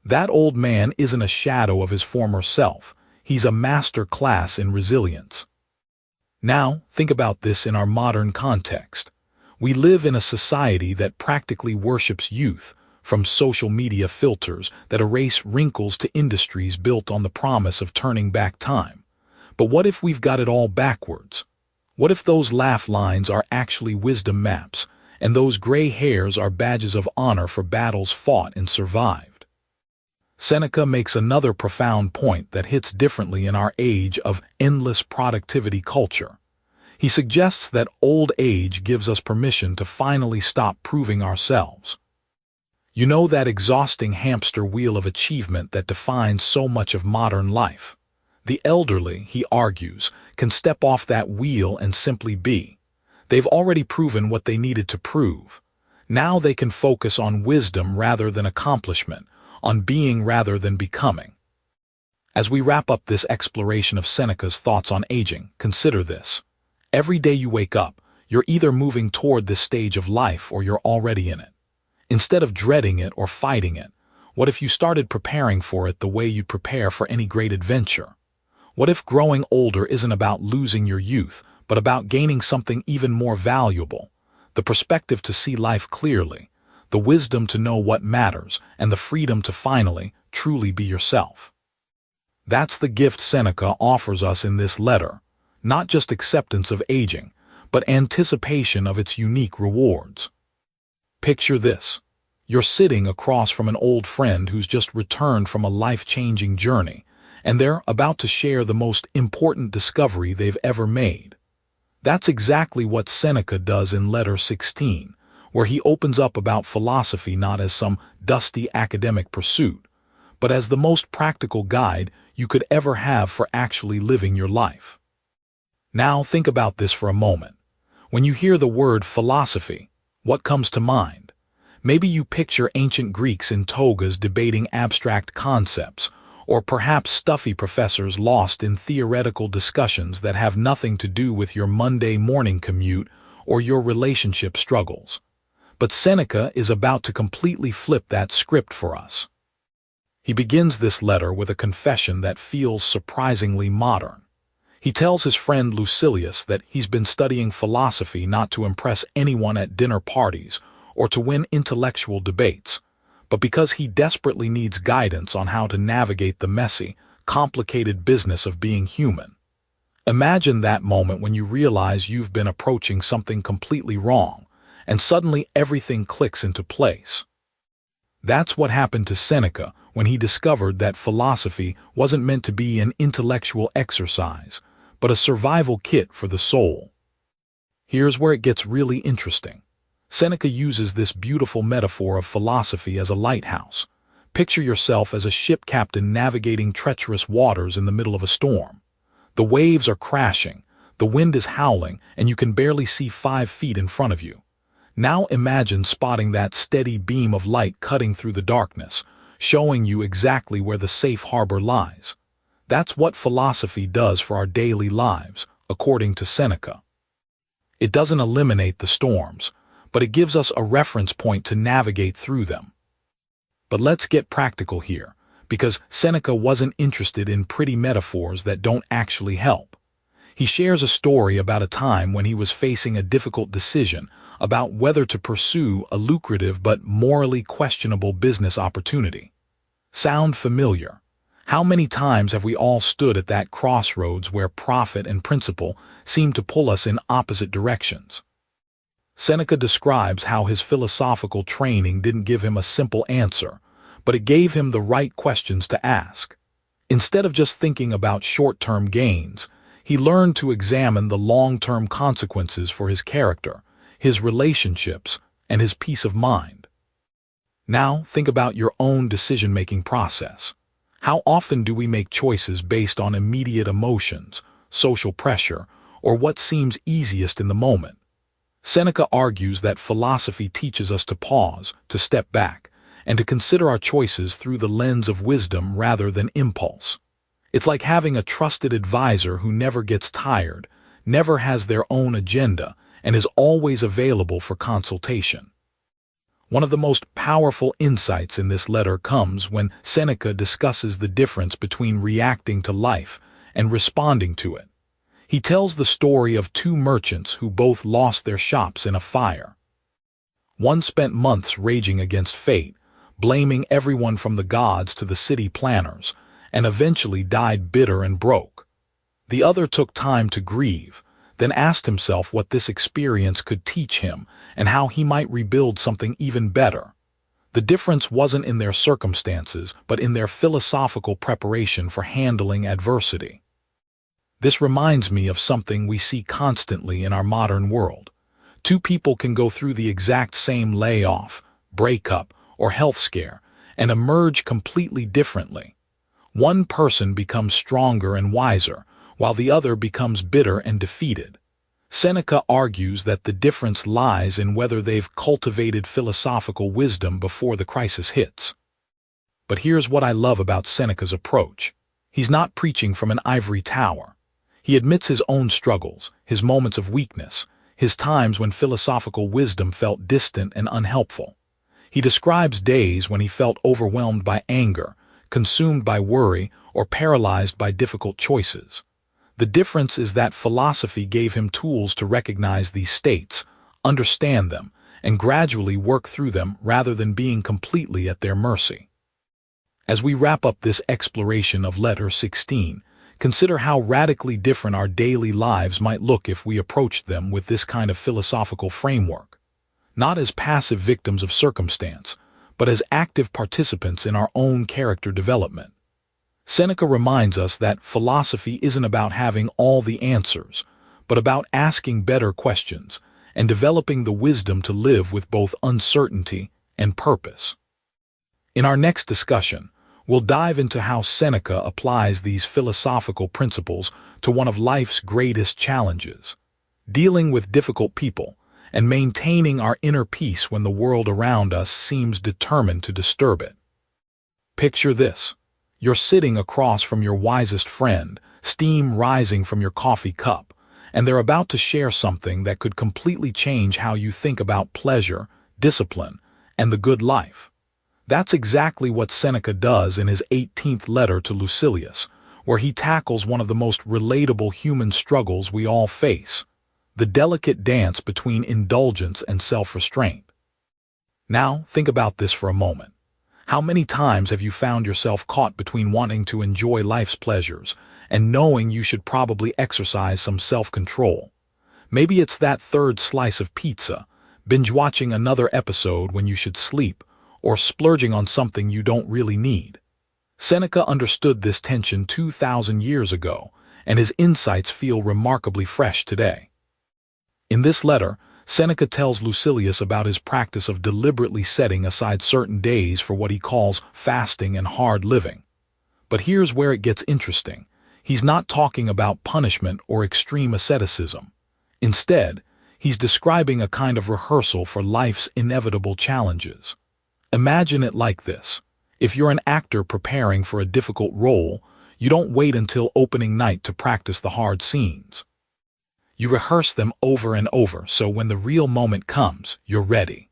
That old man isn't a shadow of his former self. He's a master class in resilience. Now, think about this in our modern context. We live in a society that practically worships youth, from social media filters that erase wrinkles to industries built on the promise of turning back time. But what if we've got it all backwards? What if those laugh lines are actually wisdom maps, and those gray hairs are badges of honor for battles fought and survived? Seneca makes another profound point that hits differently in our age of endless productivity culture. He suggests that old age gives us permission to finally stop proving ourselves. You know, that exhausting hamster wheel of achievement that defines so much of modern life. The elderly, he argues, can step off that wheel and simply be. They've already proven what they needed to prove. Now they can focus on wisdom rather than accomplishment, on being rather than becoming. As we wrap up this exploration of Seneca's thoughts on aging, consider this. Every day you wake up, you're either moving toward this stage of life or you're already in it. Instead of dreading it or fighting it, what if you started preparing for it the way you'd prepare for any great adventure? What if growing older isn't about losing your youth, but about gaining something even more valuable, the perspective to see life clearly, the wisdom to know what matters, and the freedom to finally, truly be yourself. That's the gift Seneca offers us in this letter, not just acceptance of aging, but anticipation of its unique rewards. Picture this. You're sitting across from an old friend who's just returned from a life-changing journey, and they're about to share the most important discovery they've ever made. That's exactly what Seneca does in Letter 16, where he opens up about philosophy not as some dusty academic pursuit, but as the most practical guide you could ever have for actually living your life. Now think about this for a moment. When you hear the word philosophy, what comes to mind? Maybe you picture ancient Greeks in togas debating abstract concepts, or perhaps stuffy professors lost in theoretical discussions that have nothing to do with your Monday morning commute or your relationship struggles. But Seneca is about to completely flip that script for us. He begins this letter with a confession that feels surprisingly modern. He tells his friend Lucilius that he's been studying philosophy not to impress anyone at dinner parties or to win intellectual debates, but because he desperately needs guidance on how to navigate the messy, complicated business of being human. Imagine that moment when you realize you've been approaching something completely wrong, and suddenly everything clicks into place. That's what happened to Seneca when he discovered that philosophy wasn't meant to be an intellectual exercise, but a survival kit for the soul. Here's where it gets really interesting. Seneca uses this beautiful metaphor of philosophy as a lighthouse. Picture yourself as a ship captain navigating treacherous waters in the middle of a storm. The waves are crashing, the wind is howling, and you can barely see 5 feet in front of you. Now imagine spotting that steady beam of light cutting through the darkness, showing you exactly where the safe harbor lies. That's what philosophy does for our daily lives, according to Seneca. It doesn't eliminate the storms, but it gives us a reference point to navigate through them. But let's get practical here, because Seneca wasn't interested in pretty metaphors that don't actually help. He shares a story about a time when he was facing a difficult decision about whether to pursue a lucrative but morally questionable business opportunity. Sound familiar? How many times have we all stood at that crossroads where profit and principle seem to pull us in opposite directions? Seneca describes how his philosophical training didn't give him a simple answer, but it gave him the right questions to ask. Instead of just thinking about short-term gains, he learned to examine the long-term consequences for his character, his relationships, and his peace of mind. Now think about your own decision-making process. How often do we make choices based on immediate emotions, social pressure, or what seems easiest in the moment? Seneca argues that philosophy teaches us to pause, to step back, and to consider our choices through the lens of wisdom rather than impulse. It's like having a trusted advisor who never gets tired, never has their own agenda, and is always available for consultation. One of the most powerful insights in this letter comes when Seneca discusses the difference between reacting to life and responding to it. He tells the story of 2 merchants who both lost their shops in a fire. One spent months raging against fate, blaming everyone from the gods to the city planners, and eventually died bitter and broke. The other took time to grieve, then asked himself what this experience could teach him and how he might rebuild something even better. The difference wasn't in their circumstances, but in their philosophical preparation for handling adversity. This reminds me of something we see constantly in our modern world. 2 people can go through the exact same layoff, breakup, or health scare and emerge completely differently. One person becomes stronger and wiser, while the other becomes bitter and defeated. Seneca argues that the difference lies in whether they've cultivated philosophical wisdom before the crisis hits. But here's what I love about Seneca's approach. He's not preaching from an ivory tower. He admits his own struggles, his moments of weakness, his times when philosophical wisdom felt distant and unhelpful. He describes days when he felt overwhelmed by anger, consumed by worry, or paralyzed by difficult choices. The difference is that philosophy gave him tools to recognize these states, understand them, and gradually work through them rather than being completely at their mercy. As we wrap up this exploration of Letter 16, consider how radically different our daily lives might look if we approached them with this kind of philosophical framework. Not as passive victims of circumstance, but as active participants in our own character development. Seneca reminds us that philosophy isn't about having all the answers, but about asking better questions and developing the wisdom to live with both uncertainty and purpose. In our next discussion, we'll dive into how Seneca applies these philosophical principles to one of life's greatest challenges, dealing with difficult people and maintaining our inner peace when the world around us seems determined to disturb it. Picture this. You're sitting across from your wisest friend, steam rising from your coffee cup, and they're about to share something that could completely change how you think about pleasure, discipline, and the good life. That's exactly what Seneca does in his 18th letter to Lucilius, where he tackles one of the most relatable human struggles we all face: the delicate dance between indulgence and self-restraint. Now, think about this for a moment. How many times have you found yourself caught between wanting to enjoy life's pleasures and knowing you should probably exercise some self-control? Maybe it's that third slice of pizza, binge-watching another episode when you should sleep, or splurging on something you don't really need. Seneca understood this tension 2,000 years ago, and his insights feel remarkably fresh today. In this letter, Seneca tells Lucilius about his practice of deliberately setting aside certain days for what he calls fasting and hard living. But here's where it gets interesting. He's not talking about punishment or extreme asceticism. Instead, he's describing a kind of rehearsal for life's inevitable challenges. Imagine it like this. If you're an actor preparing for a difficult role, you don't wait until opening night to practice the hard scenes. You rehearse them over and over, so when the real moment comes, you're ready.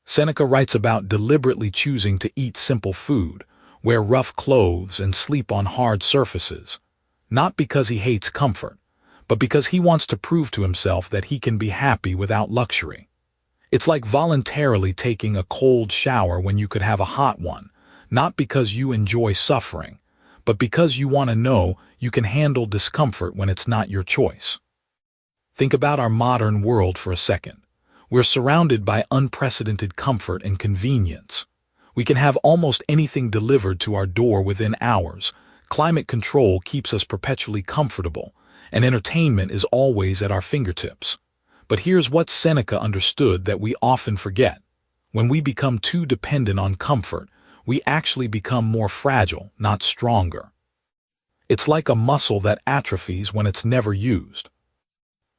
Seneca writes about deliberately choosing to eat simple food, wear rough clothes, and sleep on hard surfaces, not because he hates comfort, but because he wants to prove to himself that he can be happy without luxury. It's like voluntarily taking a cold shower when you could have a hot one, not because you enjoy suffering, but because you want to know you can handle discomfort when it's not your choice. Think about our modern world for a second. We're surrounded by unprecedented comfort and convenience. We can have almost anything delivered to our door within hours. Climate control keeps us perpetually comfortable, and entertainment is always at our fingertips. But here's what Seneca understood that we often forget. When we become too dependent on comfort, we actually become more fragile, not stronger. It's like a muscle that atrophies when it's never used.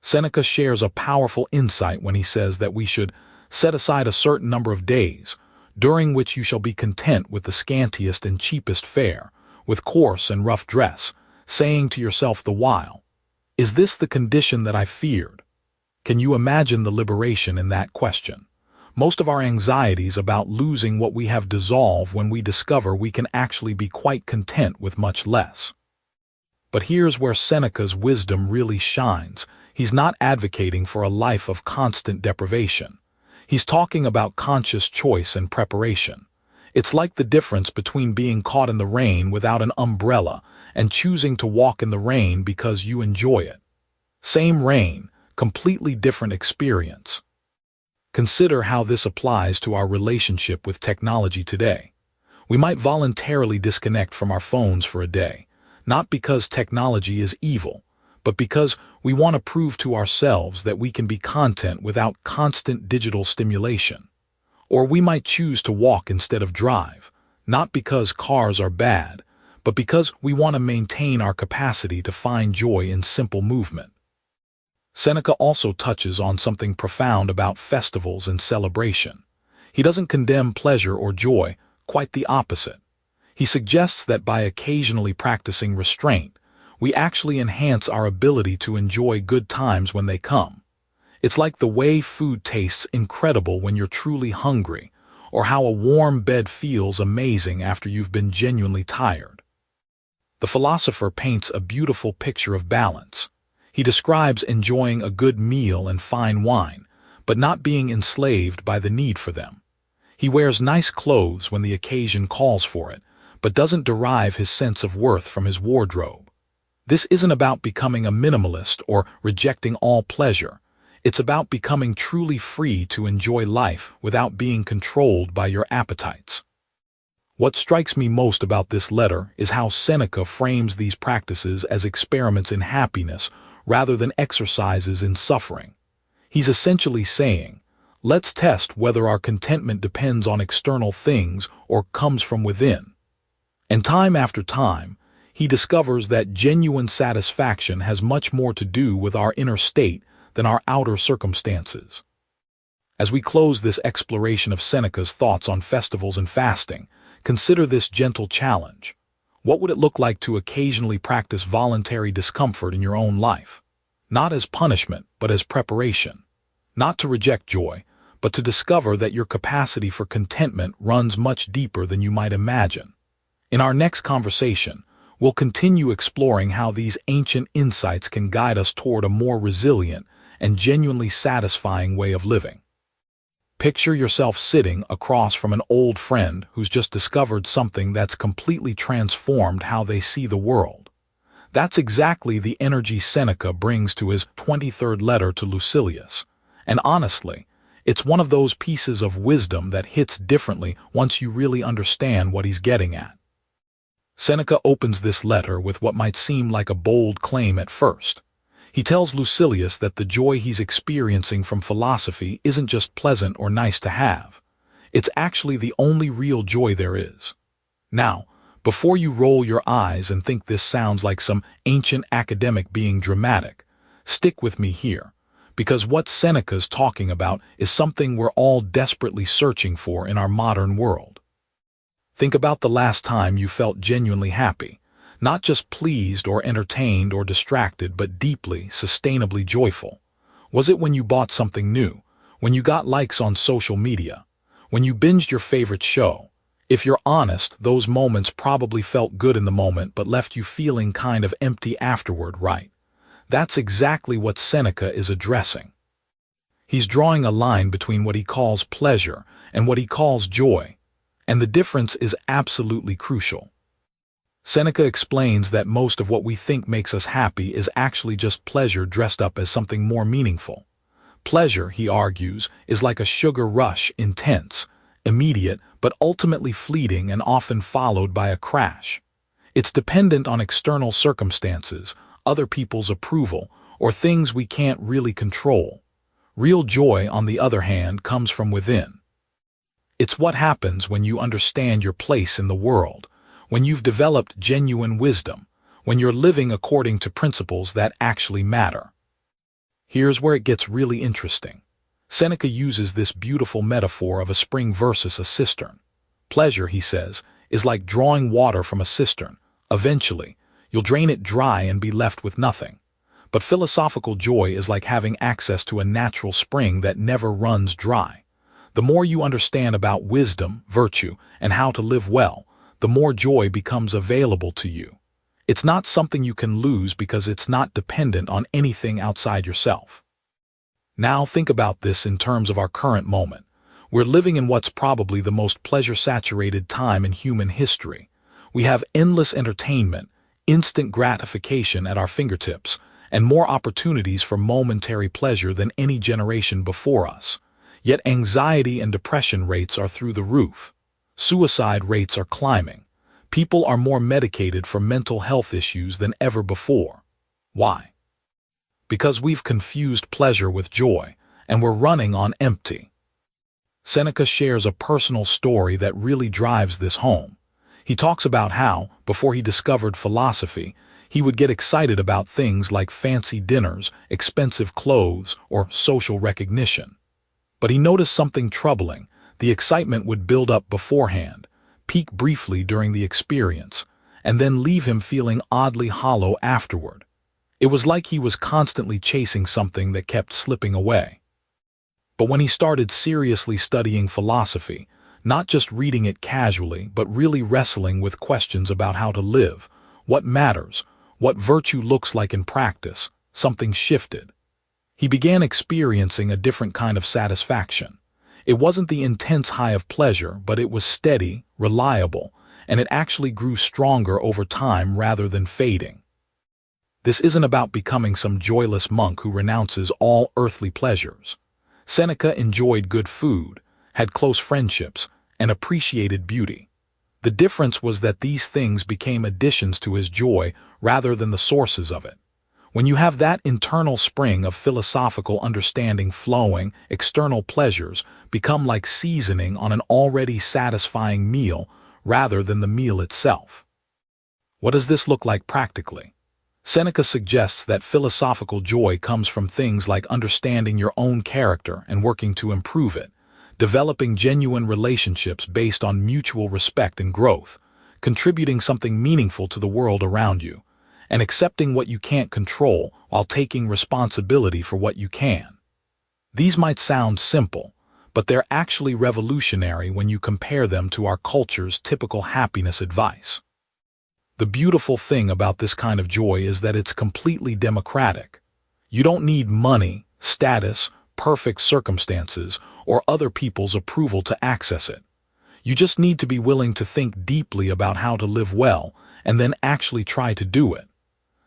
Seneca shares a powerful insight when he says that we should set aside a certain number of days, during which you shall be content with the scantiest and cheapest fare, with coarse and rough dress, saying to yourself the while, "Is this the condition that I feared?" Can you imagine the liberation in that question? Most of our anxieties about losing what we have dissolve when we discover we can actually be quite content with much less. But here's where Seneca's wisdom really shines. He's not advocating for a life of constant deprivation. He's talking about conscious choice and preparation. It's like the difference between being caught in the rain without an umbrella and choosing to walk in the rain because you enjoy it. Same rain, completely different experience. Consider how this applies to our relationship with technology today. We might voluntarily disconnect from our phones for a day, not because technology is evil, but because we want to prove to ourselves that we can be content without constant digital stimulation. Or we might choose to walk instead of drive, not because cars are bad, but because we want to maintain our capacity to find joy in simple movement. Seneca also touches on something profound about festivals and celebration. He doesn't condemn pleasure or joy, quite the opposite. He suggests that by occasionally practicing restraint, we actually enhance our ability to enjoy good times when they come. It's like the way food tastes incredible when you're truly hungry, or how a warm bed feels amazing after you've been genuinely tired. The philosopher paints a beautiful picture of balance. He describes enjoying a good meal and fine wine, but not being enslaved by the need for them. He wears nice clothes when the occasion calls for it, but doesn't derive his sense of worth from his wardrobe. This isn't about becoming a minimalist or rejecting all pleasure. It's about becoming truly free to enjoy life without being controlled by your appetites. What strikes me most about this letter is how Seneca frames these practices as experiments in happiness rather than exercises in suffering. He's essentially saying, let's test whether our contentment depends on external things or comes from within. And time after time, he discovers that genuine satisfaction has much more to do with our inner state than our outer circumstances. As we close this exploration of Seneca's thoughts on festivals and fasting, consider this gentle challenge. What would it look like to occasionally practice voluntary discomfort in your own life? Not as punishment, but as preparation. Not to reject joy, but to discover that your capacity for contentment runs much deeper than you might imagine. In our next conversation, we'll continue exploring how these ancient insights can guide us toward a more resilient and genuinely satisfying way of living. Picture yourself sitting across from an old friend who's just discovered something that's completely transformed how they see the world. That's exactly the energy Seneca brings to his 23rd letter to Lucilius. And honestly, it's one of those pieces of wisdom that hits differently once you really understand what he's getting at. Seneca opens this letter with what might seem like a bold claim at first. He tells Lucilius that the joy he's experiencing from philosophy isn't just pleasant or nice to have. It's actually the only real joy there is. Now, before you roll your eyes and think this sounds like some ancient academic being dramatic, stick with me here, because what Seneca's talking about is something we're all desperately searching for in our modern world. Think about the last time you felt genuinely happy. Not just pleased or entertained or distracted, but deeply, sustainably joyful. Was it when you bought something new? When you got likes on social media? When you binged your favorite show? If you're honest, those moments probably felt good in the moment but left you feeling kind of empty afterward, right? That's exactly what Seneca is addressing. He's drawing a line between what he calls pleasure and what he calls joy, and the difference is absolutely crucial. Seneca explains that most of what we think makes us happy is actually just pleasure dressed up as something more meaningful. Pleasure, he argues, is like a sugar rush, intense, immediate, but ultimately fleeting and often followed by a crash. It's dependent on external circumstances, other people's approval, or things we can't really control. Real joy, on the other hand, comes from within. It's what happens when you understand your place in the world, when you've developed genuine wisdom, when you're living according to principles that actually matter. Here's where it gets really interesting. Seneca uses this beautiful metaphor of a spring versus a cistern. Pleasure, he says, is like drawing water from a cistern. Eventually, you'll drain it dry and be left with nothing. But philosophical joy is like having access to a natural spring that never runs dry. The more you understand about wisdom, virtue, and how to live well, the more joy becomes available to you. It's not something you can lose because it's not dependent on anything outside yourself. Now think about this in terms of our current moment. We're living in what's probably the most pleasure-saturated time in human history. We have endless entertainment, instant gratification at our fingertips, and more opportunities for momentary pleasure than any generation before us. Yet anxiety and depression rates are through the roof. Suicide rates are climbing. People are more medicated for mental health issues than ever before. Why? Because we've confused pleasure with joy, and we're running on empty. Seneca shares a personal story that really drives this home. He talks about how, before he discovered philosophy, he would get excited about things like fancy dinners, expensive clothes, or social recognition. But he noticed something troubling. The excitement would build up beforehand, peak briefly during the experience, and then leave him feeling oddly hollow afterward. It was like he was constantly chasing something that kept slipping away. But when he started seriously studying philosophy, not just reading it casually, but really wrestling with questions about how to live, what matters, what virtue looks like in practice, something shifted. He began experiencing a different kind of satisfaction. It wasn't the intense high of pleasure, but it was steady, reliable, and it actually grew stronger over time rather than fading. This isn't about becoming some joyless monk who renounces all earthly pleasures. Seneca enjoyed good food, had close friendships, and appreciated beauty. The difference was that these things became additions to his joy rather than the sources of it. When you have that internal spring of philosophical understanding flowing, external pleasures become like seasoning on an already satisfying meal rather than the meal itself. What does this look like practically? Seneca suggests that philosophical joy comes from things like understanding your own character and working to improve it, developing genuine relationships based on mutual respect and growth, contributing something meaningful to the world around you, and accepting what you can't control while taking responsibility for what you can. These might sound simple, but they're actually revolutionary when you compare them to our culture's typical happiness advice. The beautiful thing about this kind of joy is that it's completely democratic. You don't need money, status, perfect circumstances, or other people's approval to access it. You just need to be willing to think deeply about how to live well and then actually try to do it.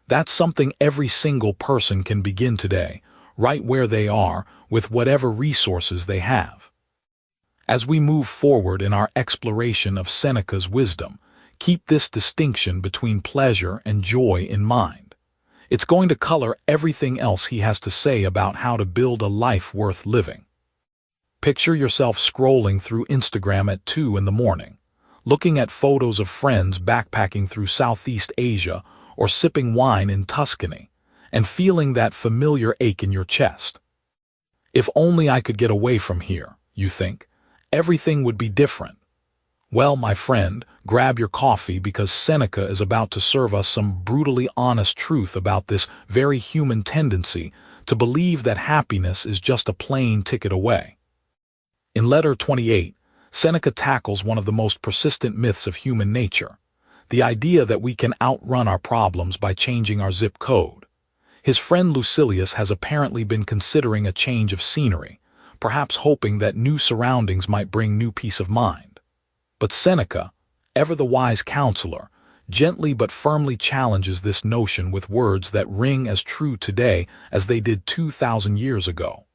That's something every single person can begin today, right where they are, with whatever resources they have. As we move forward in our exploration of Seneca's wisdom, keep this distinction between pleasure and joy in mind. It's going to color everything else he has to say about how to build a life worth living. Picture yourself scrolling through Instagram at 2 in the morning, looking at photos of friends backpacking through Southeast Asia or sipping wine in Tuscany, and feeling that familiar ache in your chest. If only I could get away from here, you think, everything would be different. Well, my friend, grab your coffee because Seneca is about to serve us some brutally honest truth about this very human tendency to believe that happiness is just a plane ticket away. In Letter 28, Seneca tackles one of the most persistent myths of human nature, the idea that we can outrun our problems by changing our zip code. His friend Lucilius has apparently been considering a change of scenery, perhaps hoping that new surroundings might bring new peace of mind. But Seneca, ever the wise counselor, gently but firmly challenges this notion with words that ring as true today as they did 2,000 years ago.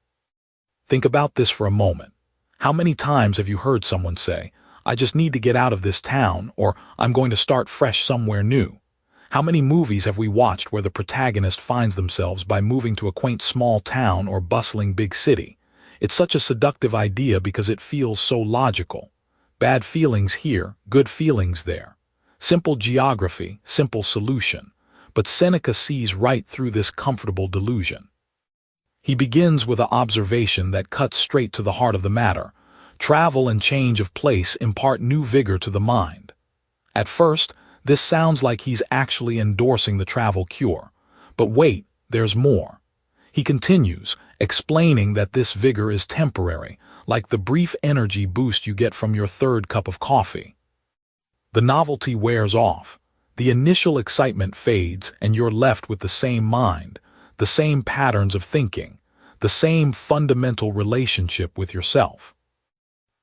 Think about this for a moment. How many times have you heard someone say, "I just need to get out of this town," or "I'm going to start fresh somewhere new"? How many movies have we watched where the protagonist finds themselves by moving to a quaint small town or bustling big city? It's such a seductive idea because it feels so logical. Bad feelings here, good feelings there. Simple geography, simple solution. But Seneca sees right through this comfortable delusion. He begins with an observation that cuts straight to the heart of the matter. Travel and change of place impart new vigor to the mind. At first, this sounds like he's actually endorsing the travel cure. But wait, there's more. He continues, explaining that this vigor is temporary, like the brief energy boost you get from your third cup of coffee. The novelty wears off, the initial excitement fades, and you're left with the same mind, the same patterns of thinking, the same fundamental relationship with yourself.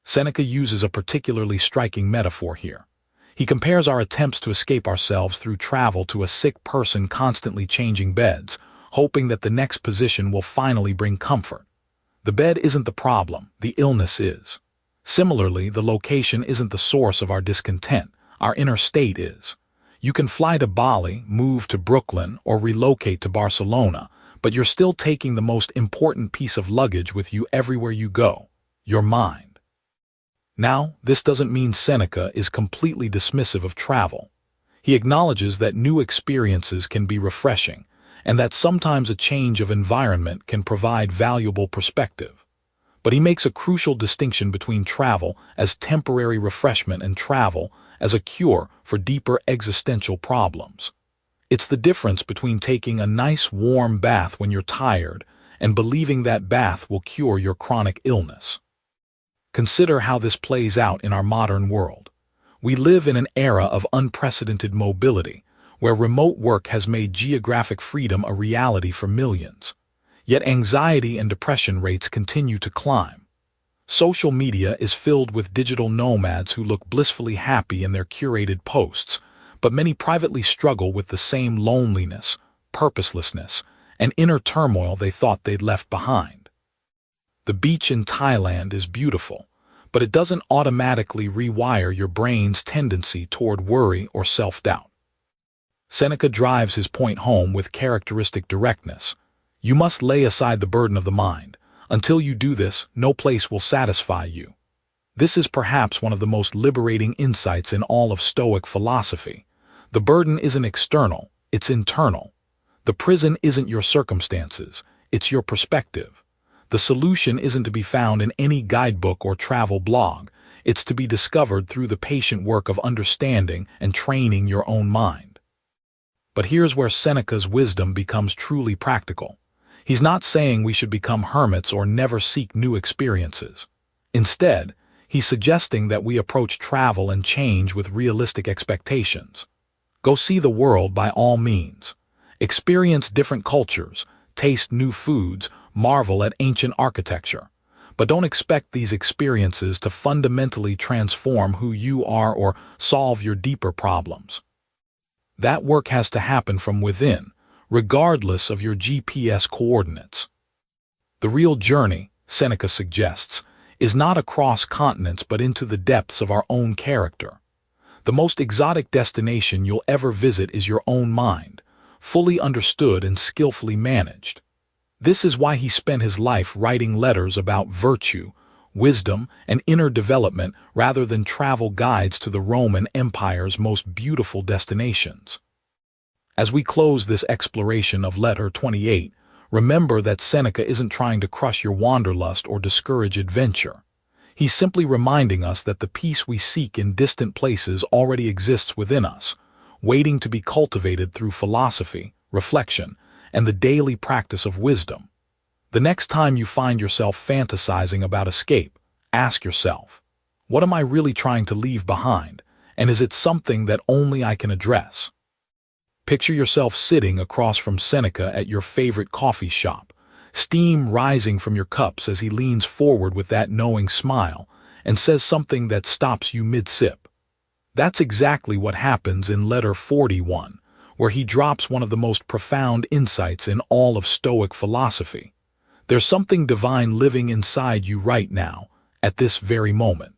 Seneca uses a particularly striking metaphor here. He compares our attempts to escape ourselves through travel to a sick person constantly changing beds, hoping that the next position will finally bring comfort. The bed isn't the problem, the illness is. Similarly, the location isn't the source of our discontent, our inner state is. You can fly to Bali, move to Brooklyn, or relocate to Barcelona, but you're still taking the most important piece of luggage with you everywhere you go, your mind. Now, this doesn't mean Seneca is completely dismissive of travel. He acknowledges that new experiences can be refreshing, and that sometimes a change of environment can provide valuable perspective. But he makes a crucial distinction between travel as temporary refreshment and travel as a cure for deeper existential problems. It's the difference between taking a nice warm bath when you're tired and believing that bath will cure your chronic illness. Consider how this plays out in our modern world. We live in an era of unprecedented mobility, where remote work has made geographic freedom a reality for millions. Yet anxiety and depression rates continue to climb. Social media is filled with digital nomads who look blissfully happy in their curated posts, but many privately struggle with the same loneliness, purposelessness, and inner turmoil they thought they'd left behind. The beach in Thailand is beautiful, but it doesn't automatically rewire your brain's tendency toward worry or self-doubt. Seneca drives his point home with characteristic directness. You must lay aside the burden of the mind. Until you do this, no place will satisfy you. This is perhaps one of the most liberating insights in all of Stoic philosophy. The burden isn't external, it's internal. The prison isn't your circumstances, it's your perspective. The solution isn't to be found in any guidebook or travel blog, it's to be discovered through the patient work of understanding and training your own mind. But here's where Seneca's wisdom becomes truly practical. He's not saying we should become hermits or never seek new experiences. Instead, he's suggesting that we approach travel and change with realistic expectations. Go see the world by all means. Experience different cultures, taste new foods, marvel at ancient architecture. But don't expect these experiences to fundamentally transform who you are or solve your deeper problems. That work has to happen from within, regardless of your GPS coordinates. The real journey, Seneca suggests, is not across continents but into the depths of our own character. The most exotic destination you'll ever visit is your own mind, fully understood and skillfully managed. This is why he spent his life writing letters about virtue, wisdom, and inner development rather than travel guides to the Roman Empire's most beautiful destinations. As we close this exploration of Letter 28, remember that Seneca isn't trying to crush your wanderlust or discourage adventure. He's simply reminding us that the peace we seek in distant places already exists within us, waiting to be cultivated through philosophy, reflection, and the daily practice of wisdom. The next time you find yourself fantasizing about escape, ask yourself, what am I really trying to leave behind, and is it something that only I can address? Picture yourself sitting across from Seneca at your favorite coffee shop, steam rising from your cups as he leans forward with that knowing smile and says something that stops you mid-sip. That's exactly what happens in Letter 41, where he drops one of the most profound insights in all of Stoic philosophy. There's something divine living inside you right now, at this very moment.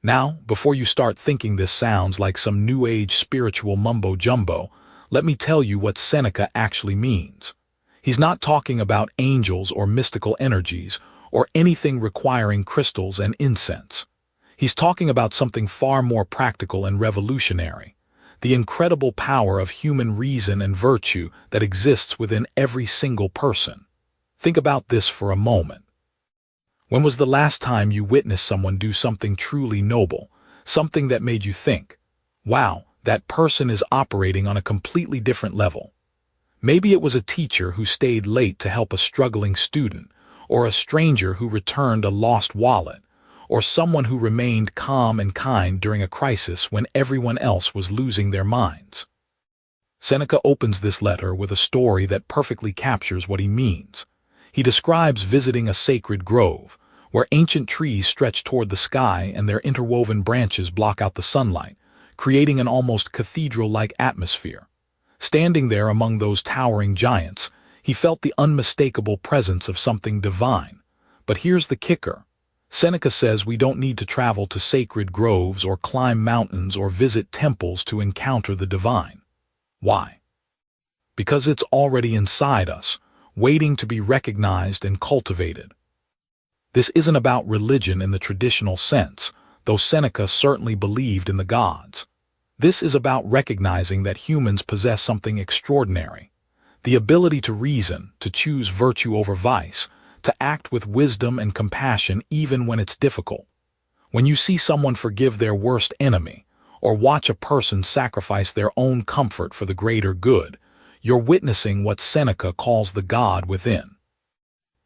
Now, before you start thinking this sounds like some New Age spiritual mumbo-jumbo, let me tell you what Seneca actually means. He's not talking about angels or mystical energies or anything requiring crystals and incense. He's talking about something far more practical and revolutionary, the incredible power of human reason and virtue that exists within every single person. Think about this for a moment. When was the last time you witnessed someone do something truly noble, something that made you think, wow, that person is operating on a completely different level? Maybe it was a teacher who stayed late to help a struggling student, or a stranger who returned a lost wallet, or someone who remained calm and kind during a crisis when everyone else was losing their minds. Seneca opens this letter with a story that perfectly captures what he means. He describes visiting a sacred grove, where ancient trees stretch toward the sky and their interwoven branches block out the sunlight, creating an almost cathedral-like atmosphere. Standing there among those towering giants, he felt the unmistakable presence of something divine. But here's the kicker. Seneca says we don't need to travel to sacred groves or climb mountains or visit temples to encounter the divine. Why? Because it's already inside us, waiting to be recognized and cultivated. This isn't about religion in the traditional sense, though Seneca certainly believed in the gods. This is about recognizing that humans possess something extraordinary, the ability to reason, to choose virtue over vice, to act with wisdom and compassion even when it's difficult. When you see someone forgive their worst enemy, or watch a person sacrifice their own comfort for the greater good, you're witnessing what Seneca calls the God within.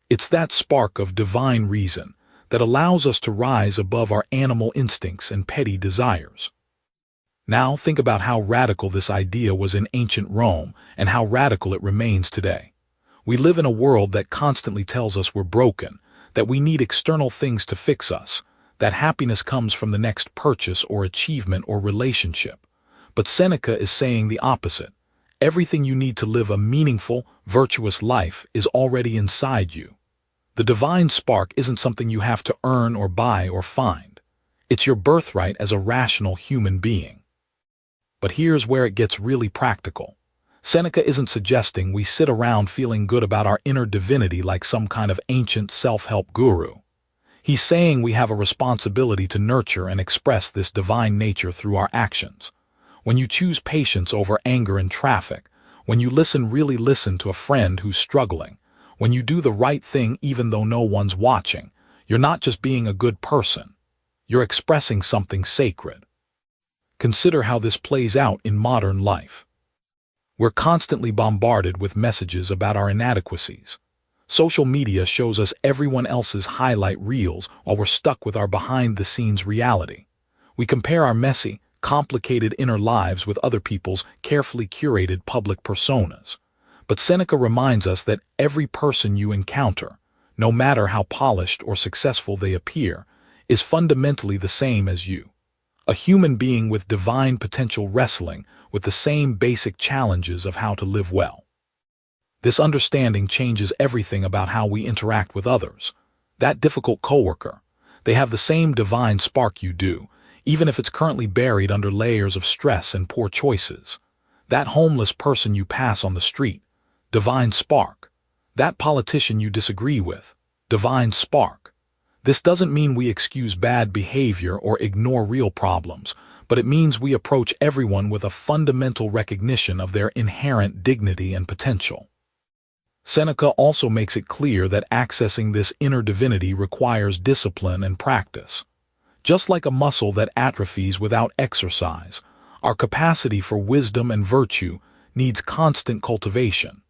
It's that spark of divine reason that allows us to rise above our animal instincts and petty desires. Now think about how radical this idea was in ancient Rome and how radical it remains today. We live in a world that constantly tells us we're broken, that we need external things to fix us, that happiness comes from the next purchase or achievement or relationship. But Seneca is saying the opposite. Everything you need to live a meaningful, virtuous life is already inside you. The divine spark isn't something you have to earn or buy or find. It's your birthright as a rational human being. But here's where it gets really practical. Seneca isn't suggesting we sit around feeling good about our inner divinity like some kind of ancient self-help guru. He's saying we have a responsibility to nurture and express this divine nature through our actions. When you choose patience over anger in traffic, when you really listen to a friend who's struggling, when you do the right thing even though no one's watching, you're not just being a good person. You're expressing something sacred. Consider how this plays out in modern life. We're constantly bombarded with messages about our inadequacies. Social media shows us everyone else's highlight reels while we're stuck with our behind-the-scenes reality. We compare our messy, complicated inner lives with other people's carefully curated public personas. But Seneca reminds us that every person you encounter, no matter how polished or successful they appear, is fundamentally the same as you. A human being with divine potential wrestling with the same basic challenges of how to live well. This understanding changes everything about how we interact with others. That difficult coworker, they have the same divine spark you do, even if it's currently buried under layers of stress and poor choices. That homeless person you pass on the street, divine spark. That politician you disagree with, divine spark. This doesn't mean we excuse bad behavior or ignore real problems, but it means we approach everyone with a fundamental recognition of their inherent dignity and potential. Seneca also makes it clear that accessing this inner divinity requires discipline and practice. Just like a muscle that atrophies without exercise, our capacity for wisdom and virtue needs constant cultivation.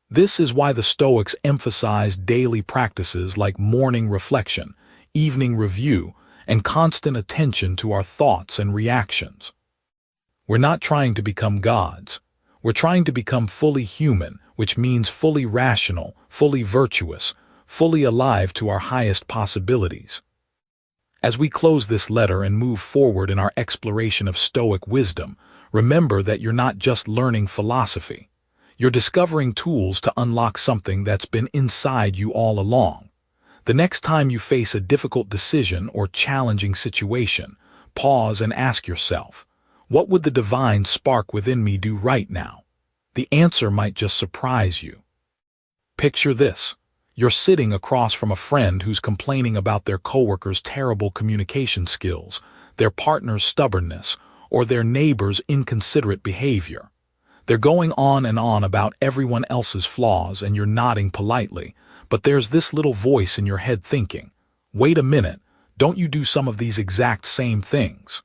This is why the Stoics emphasized daily practices like morning reflection, evening review, and constant attention to our thoughts and reactions. We're not trying to become gods. We're trying to become fully human, which means fully rational, fully virtuous, fully alive to our highest possibilities. As we close this letter and move forward in our exploration of Stoic wisdom, remember that you're not just learning philosophy. You're discovering tools to unlock something that's been inside you all along. The next time you face a difficult decision or challenging situation, pause and ask yourself, what would the divine spark within me do right now? The answer might just surprise you. Picture this. You're sitting across from a friend who's complaining about their coworker's terrible communication skills, their partner's stubbornness, or their neighbor's inconsiderate behavior. They're going on and on about everyone else's flaws and you're nodding politely, but there's this little voice in your head thinking, wait a minute, don't you do some of these exact same things?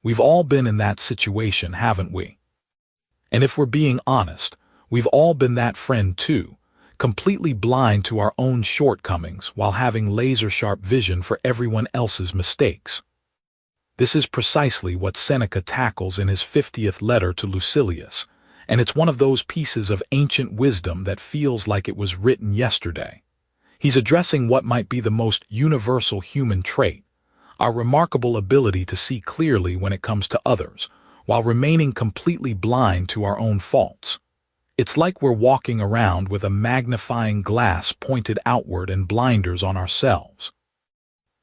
We've all been in that situation, haven't we? And if we're being honest, we've all been that friend too, completely blind to our own shortcomings while having laser-sharp vision for everyone else's mistakes. This is precisely what Seneca tackles in his 50th letter to Lucilius, and it's one of those pieces of ancient wisdom that feels like it was written yesterday. He's addressing what might be the most universal human trait, our remarkable ability to see clearly when it comes to others, while remaining completely blind to our own faults. It's like we're walking around with a magnifying glass pointed outward and blinders on ourselves.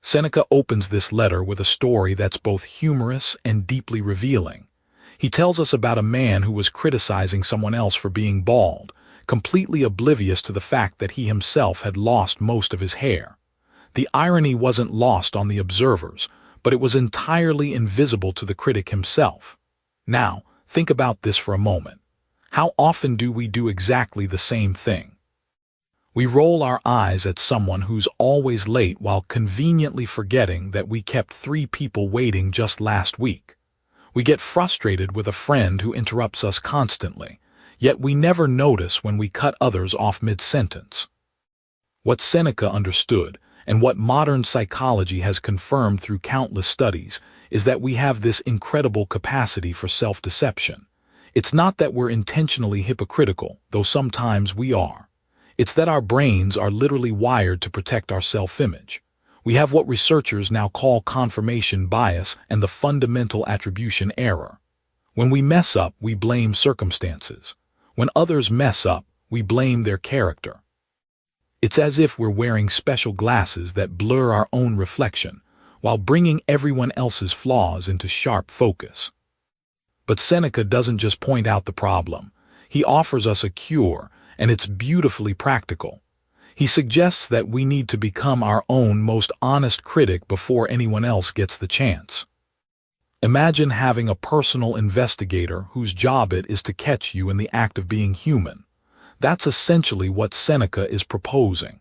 Seneca opens this letter with a story that's both humorous and deeply revealing. He tells us about a man who was criticizing someone else for being bald, completely oblivious to the fact that he himself had lost most of his hair. The irony wasn't lost on the observers, but it was entirely invisible to the critic himself. Now, think about this for a moment. How often do we do exactly the same thing? We roll our eyes at someone who's always late while conveniently forgetting that we kept 3 people waiting just last week. We get frustrated with a friend who interrupts us constantly, yet we never notice when we cut others off mid-sentence. What Seneca understood, and what modern psychology has confirmed through countless studies, is that we have this incredible capacity for self-deception. It's not that we're intentionally hypocritical, though sometimes we are. It's that our brains are literally wired to protect our self-image. We have what researchers now call confirmation bias and the fundamental attribution error. When we mess up, we blame circumstances. When others mess up, we blame their character. It's as if we're wearing special glasses that blur our own reflection, while bringing everyone else's flaws into sharp focus. But Seneca doesn't just point out the problem. He offers us a cure, and it's beautifully practical. He suggests that we need to become our own most honest critic before anyone else gets the chance. Imagine having a personal investigator whose job it is to catch you in the act of being human. That's essentially what Seneca is proposing.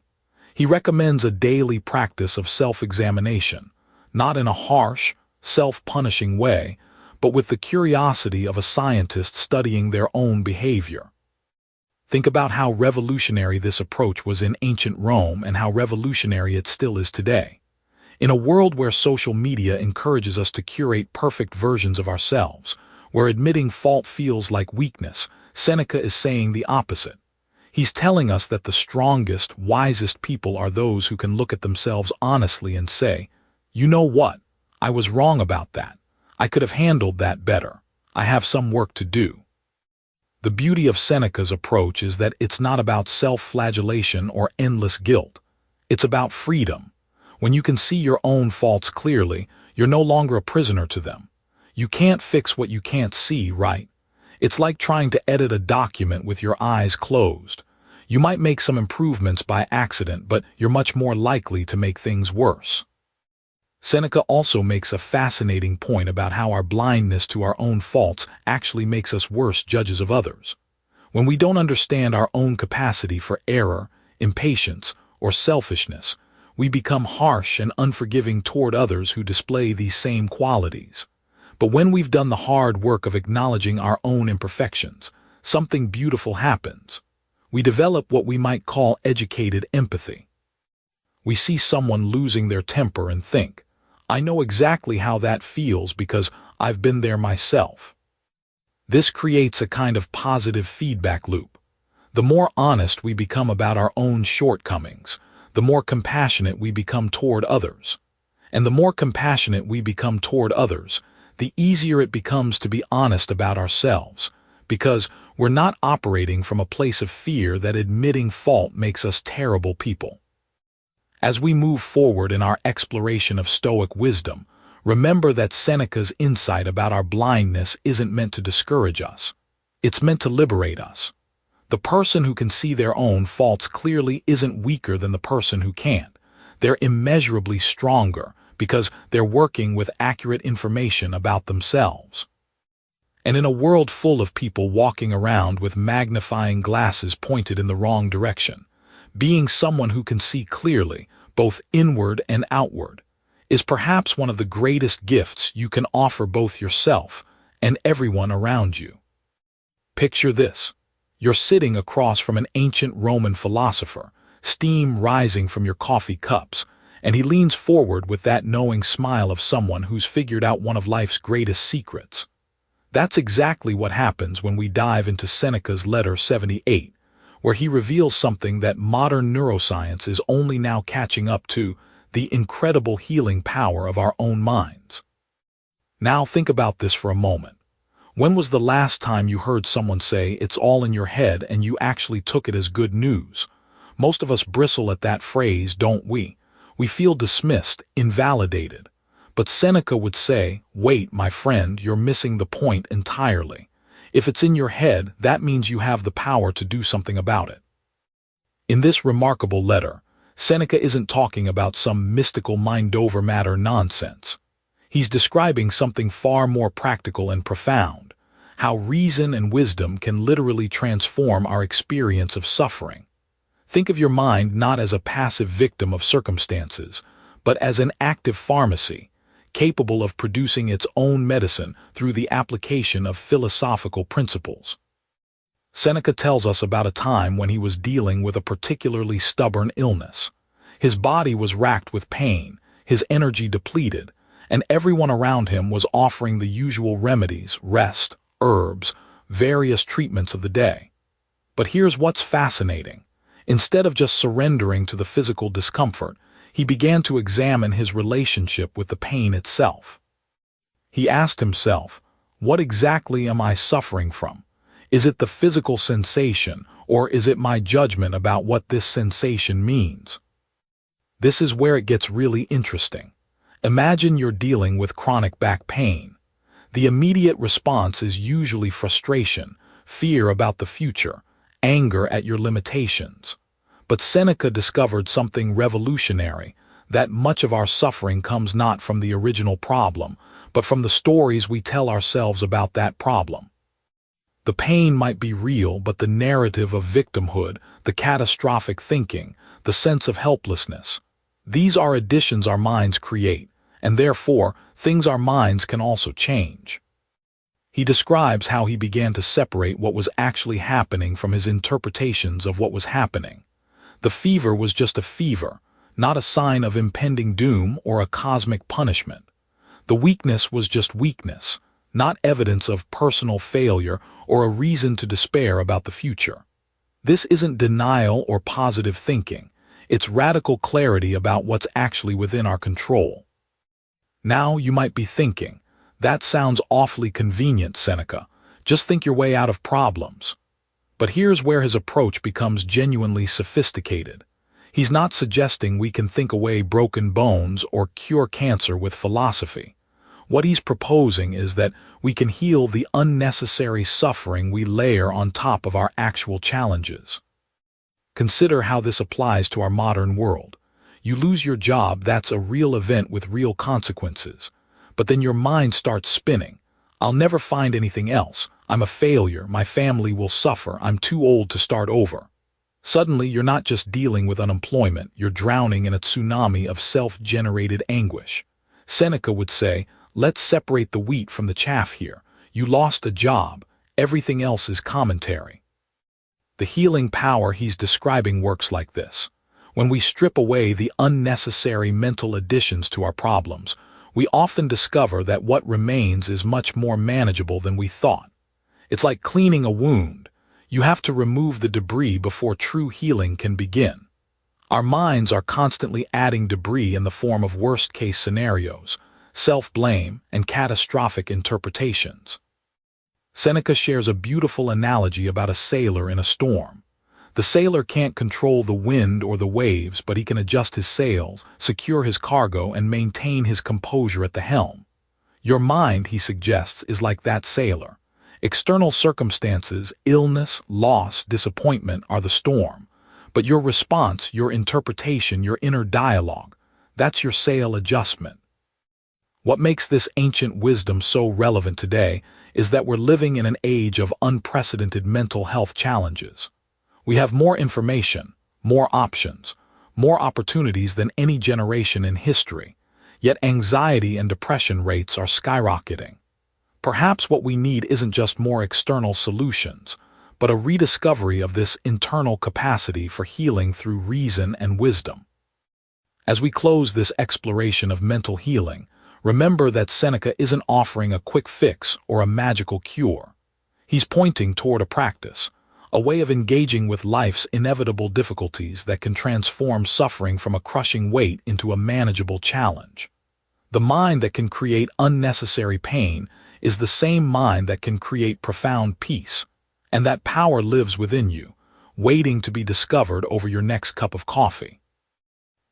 He recommends a daily practice of self-examination, not in a harsh, self-punishing way, but with the curiosity of a scientist studying their own behavior. Think about how revolutionary this approach was in ancient Rome and how revolutionary it still is today. In a world where social media encourages us to curate perfect versions of ourselves, where admitting fault feels like weakness, Seneca is saying the opposite. He's telling us that the strongest, wisest people are those who can look at themselves honestly and say, "You know what? I was wrong about that. I could have handled that better. I have some work to do." The beauty of Seneca's approach is that it's not about self-flagellation or endless guilt. It's about freedom. When you can see your own faults clearly, you're no longer a prisoner to them. You can't fix what you can't see, right? It's like trying to edit a document with your eyes closed. You might make some improvements by accident, but you're much more likely to make things worse. Seneca also makes a fascinating point about how our blindness to our own faults actually makes us worse judges of others. When we don't understand our own capacity for error, impatience, or selfishness, we become harsh and unforgiving toward others who display these same qualities. But when we've done the hard work of acknowledging our own imperfections, something beautiful happens. We develop what we might call educated empathy. We see someone losing their temper and think, "I know exactly how that feels because I've been there myself." This creates a kind of positive feedback loop. The more honest we become about our own shortcomings, the more compassionate we become toward others. And the more compassionate we become toward others, the easier it becomes to be honest about ourselves, because we're not operating from a place of fear that admitting fault makes us terrible people. As we move forward in our exploration of Stoic wisdom, remember that Seneca's insight about our blindness isn't meant to discourage us. It's meant to liberate us. The person who can see their own faults clearly isn't weaker than the person who can't. They're immeasurably stronger because they're working with accurate information about themselves. And in a world full of people walking around with magnifying glasses pointed in the wrong direction, being someone who can see clearly, both inward and outward, is perhaps one of the greatest gifts you can offer both yourself and everyone around you. Picture this. You're sitting across from an ancient Roman philosopher, steam rising from your coffee cups, and he leans forward with that knowing smile of someone who's figured out one of life's greatest secrets. That's exactly what happens when we dive into Seneca's Letter 78, where he reveals something that modern neuroscience is only now catching up to: the incredible healing power of our own minds. Now think about this for a moment. When was the last time you heard someone say it's all in your head and you actually took it as good news? Most of us bristle at that phrase, don't we? We feel dismissed, invalidated. But Seneca would say, "Wait, my friend, you're missing the point entirely. If it's in your head, that means you have the power to do something about it." In this remarkable letter, Seneca isn't talking about some mystical mind-over-matter nonsense. He's describing something far more practical and profound: how reason and wisdom can literally transform our experience of suffering. Think of your mind not as a passive victim of circumstances, but as an active pharmacy, capable of producing its own medicine through the application of philosophical principles. Seneca tells us about a time when he was dealing with a particularly stubborn illness. His body was racked with pain, his energy depleted, and everyone around him was offering the usual remedies: rest, herbs, various treatments of the day. But here's what's fascinating. Instead of just surrendering to the physical discomfort, he began to examine his relationship with the pain itself. He asked himself, what exactly am I suffering from? Is it the physical sensation, or is it my judgment about what this sensation means? This is where it gets really interesting. Imagine you're dealing with chronic back pain. The immediate response is usually frustration, fear about the future, anger at your limitations. But Seneca discovered something revolutionary, that much of our suffering comes not from the original problem, but from the stories we tell ourselves about that problem. The pain might be real, but the narrative of victimhood, the catastrophic thinking, the sense of helplessness, these are additions our minds create, and therefore, things our minds can also change. He describes how he began to separate what was actually happening from his interpretations of what was happening. The fever was just a fever, not a sign of impending doom or a cosmic punishment. The weakness was just weakness, not evidence of personal failure or a reason to despair about the future. This isn't denial or positive thinking. It's radical clarity about what's actually within our control. Now you might be thinking, that sounds awfully convenient, Seneca. Just think your way out of problems. But here's where his approach becomes genuinely sophisticated. He's not suggesting we can think away broken bones or cure cancer with philosophy. What he's proposing is that we can heal the unnecessary suffering we layer on top of our actual challenges. Consider how this applies to our modern world. You lose your job, that's a real event with real consequences. But then your mind starts spinning. I'll never find anything else. I'm a failure. My family will suffer. I'm too old to start over. Suddenly, you're not just dealing with unemployment. You're drowning in a tsunami of self-generated anguish. Seneca would say, let's separate the wheat from the chaff here. You lost a job. Everything else is commentary. The healing power he's describing works like this. When we strip away the unnecessary mental additions to our problems, we often discover that what remains is much more manageable than we thought. It's like cleaning a wound. You have to remove the debris before true healing can begin. Our minds are constantly adding debris in the form of worst-case scenarios, self-blame, and catastrophic interpretations. Seneca shares a beautiful analogy about a sailor in a storm. The sailor can't control the wind or the waves, but he can adjust his sails, secure his cargo, and maintain his composure at the helm. Your mind, he suggests, is like that sailor. External circumstances, illness, loss, disappointment are the storm. But your response, your interpretation, your inner dialogue, that's your sail adjustment. What makes this ancient wisdom so relevant today is that we're living in an age of unprecedented mental health challenges. We have more information, more options, more opportunities than any generation in history, yet anxiety and depression rates are skyrocketing. Perhaps what we need isn't just more external solutions, but a rediscovery of this internal capacity for healing through reason and wisdom. As we close this exploration of mental healing, remember that Seneca isn't offering a quick fix or a magical cure. He's pointing toward a practice, a way of engaging with life's inevitable difficulties that can transform suffering from a crushing weight into a manageable challenge. The mind that can create unnecessary pain is the same mind that can create profound peace, and that power lives within you, waiting to be discovered over your next cup of coffee.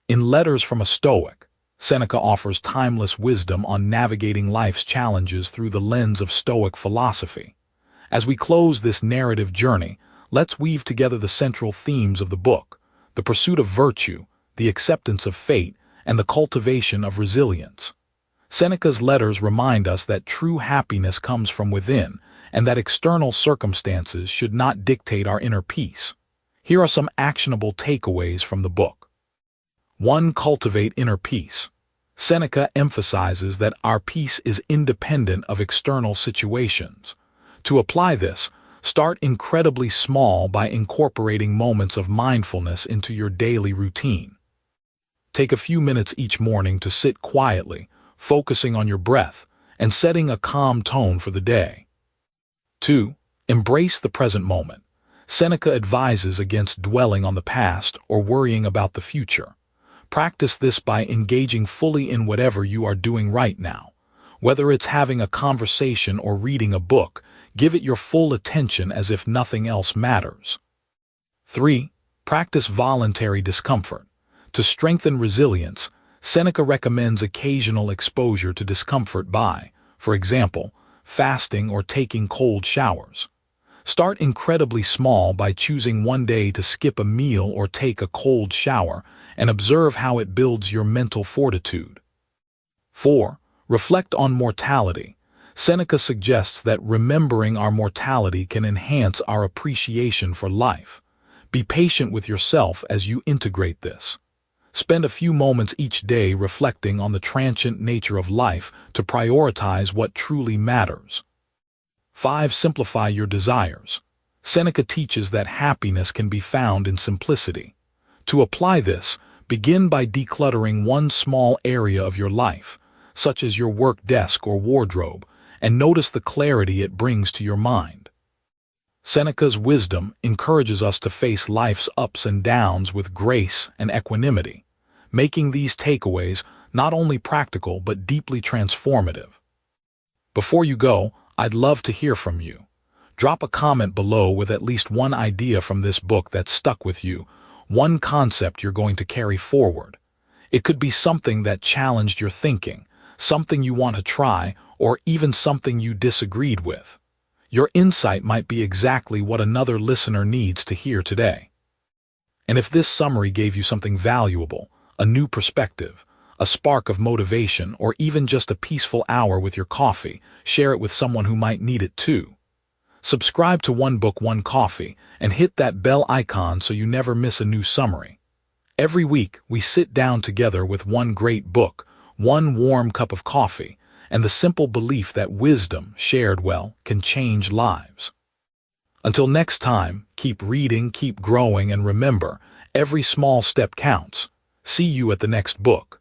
In Letters from a Stoic, Seneca offers timeless wisdom on navigating life's challenges through the lens of Stoic philosophy. As we close this narrative journey, let's weave together the central themes of the book: the pursuit of virtue, the acceptance of fate, and the cultivation of resilience. Seneca's letters remind us that true happiness comes from within, and that external circumstances should not dictate our inner peace. Here are some actionable takeaways from the book. 1. Cultivate inner peace. Seneca emphasizes that our peace is independent of external situations. To apply this, start incredibly small by incorporating moments of mindfulness into your daily routine. Take a few minutes each morning to sit quietly, focusing on your breath, and setting a calm tone for the day. 2. Embrace the present moment. Seneca advises against dwelling on the past or worrying about the future. Practice this by engaging fully in whatever you are doing right now. Whether it's having a conversation or reading a book, give it your full attention as if nothing else matters. 3. Practice voluntary discomfort. To strengthen resilience, Seneca recommends occasional exposure to discomfort by, for example, fasting or taking cold showers. Start incredibly small by choosing one day to skip a meal or take a cold shower and observe how it builds your mental fortitude. 4. Reflect on mortality. Seneca suggests that remembering our mortality can enhance our appreciation for life. Be patient with yourself as you integrate this. Spend a few moments each day reflecting on the transient nature of life to prioritize what truly matters. 5. Simplify your desires. Seneca teaches that happiness can be found in simplicity. To apply this, begin by decluttering one small area of your life, such as your work desk or wardrobe, and notice the clarity it brings to your mind. Seneca's wisdom encourages us to face life's ups and downs with grace and equanimity, making these takeaways not only practical but deeply transformative. Before you go, I'd love to hear from you. Drop a comment below with at least one idea from this book that stuck with you, one concept you're going to carry forward. It could be something that challenged your thinking, something you want to try, or even something you disagreed with. Your insight might be exactly what another listener needs to hear today. And if this summary gave you something valuable, a new perspective, a spark of motivation, or even just a peaceful hour with your coffee, share it with someone who might need it too. Subscribe to One Book, One Coffee, and hit that bell icon so you never miss a new summary. Every week, we sit down together with one great book, one warm cup of coffee, and the simple belief that wisdom, shared well, can change lives. Until next time, keep reading, keep growing, and remember, every small step counts. See you at the next book.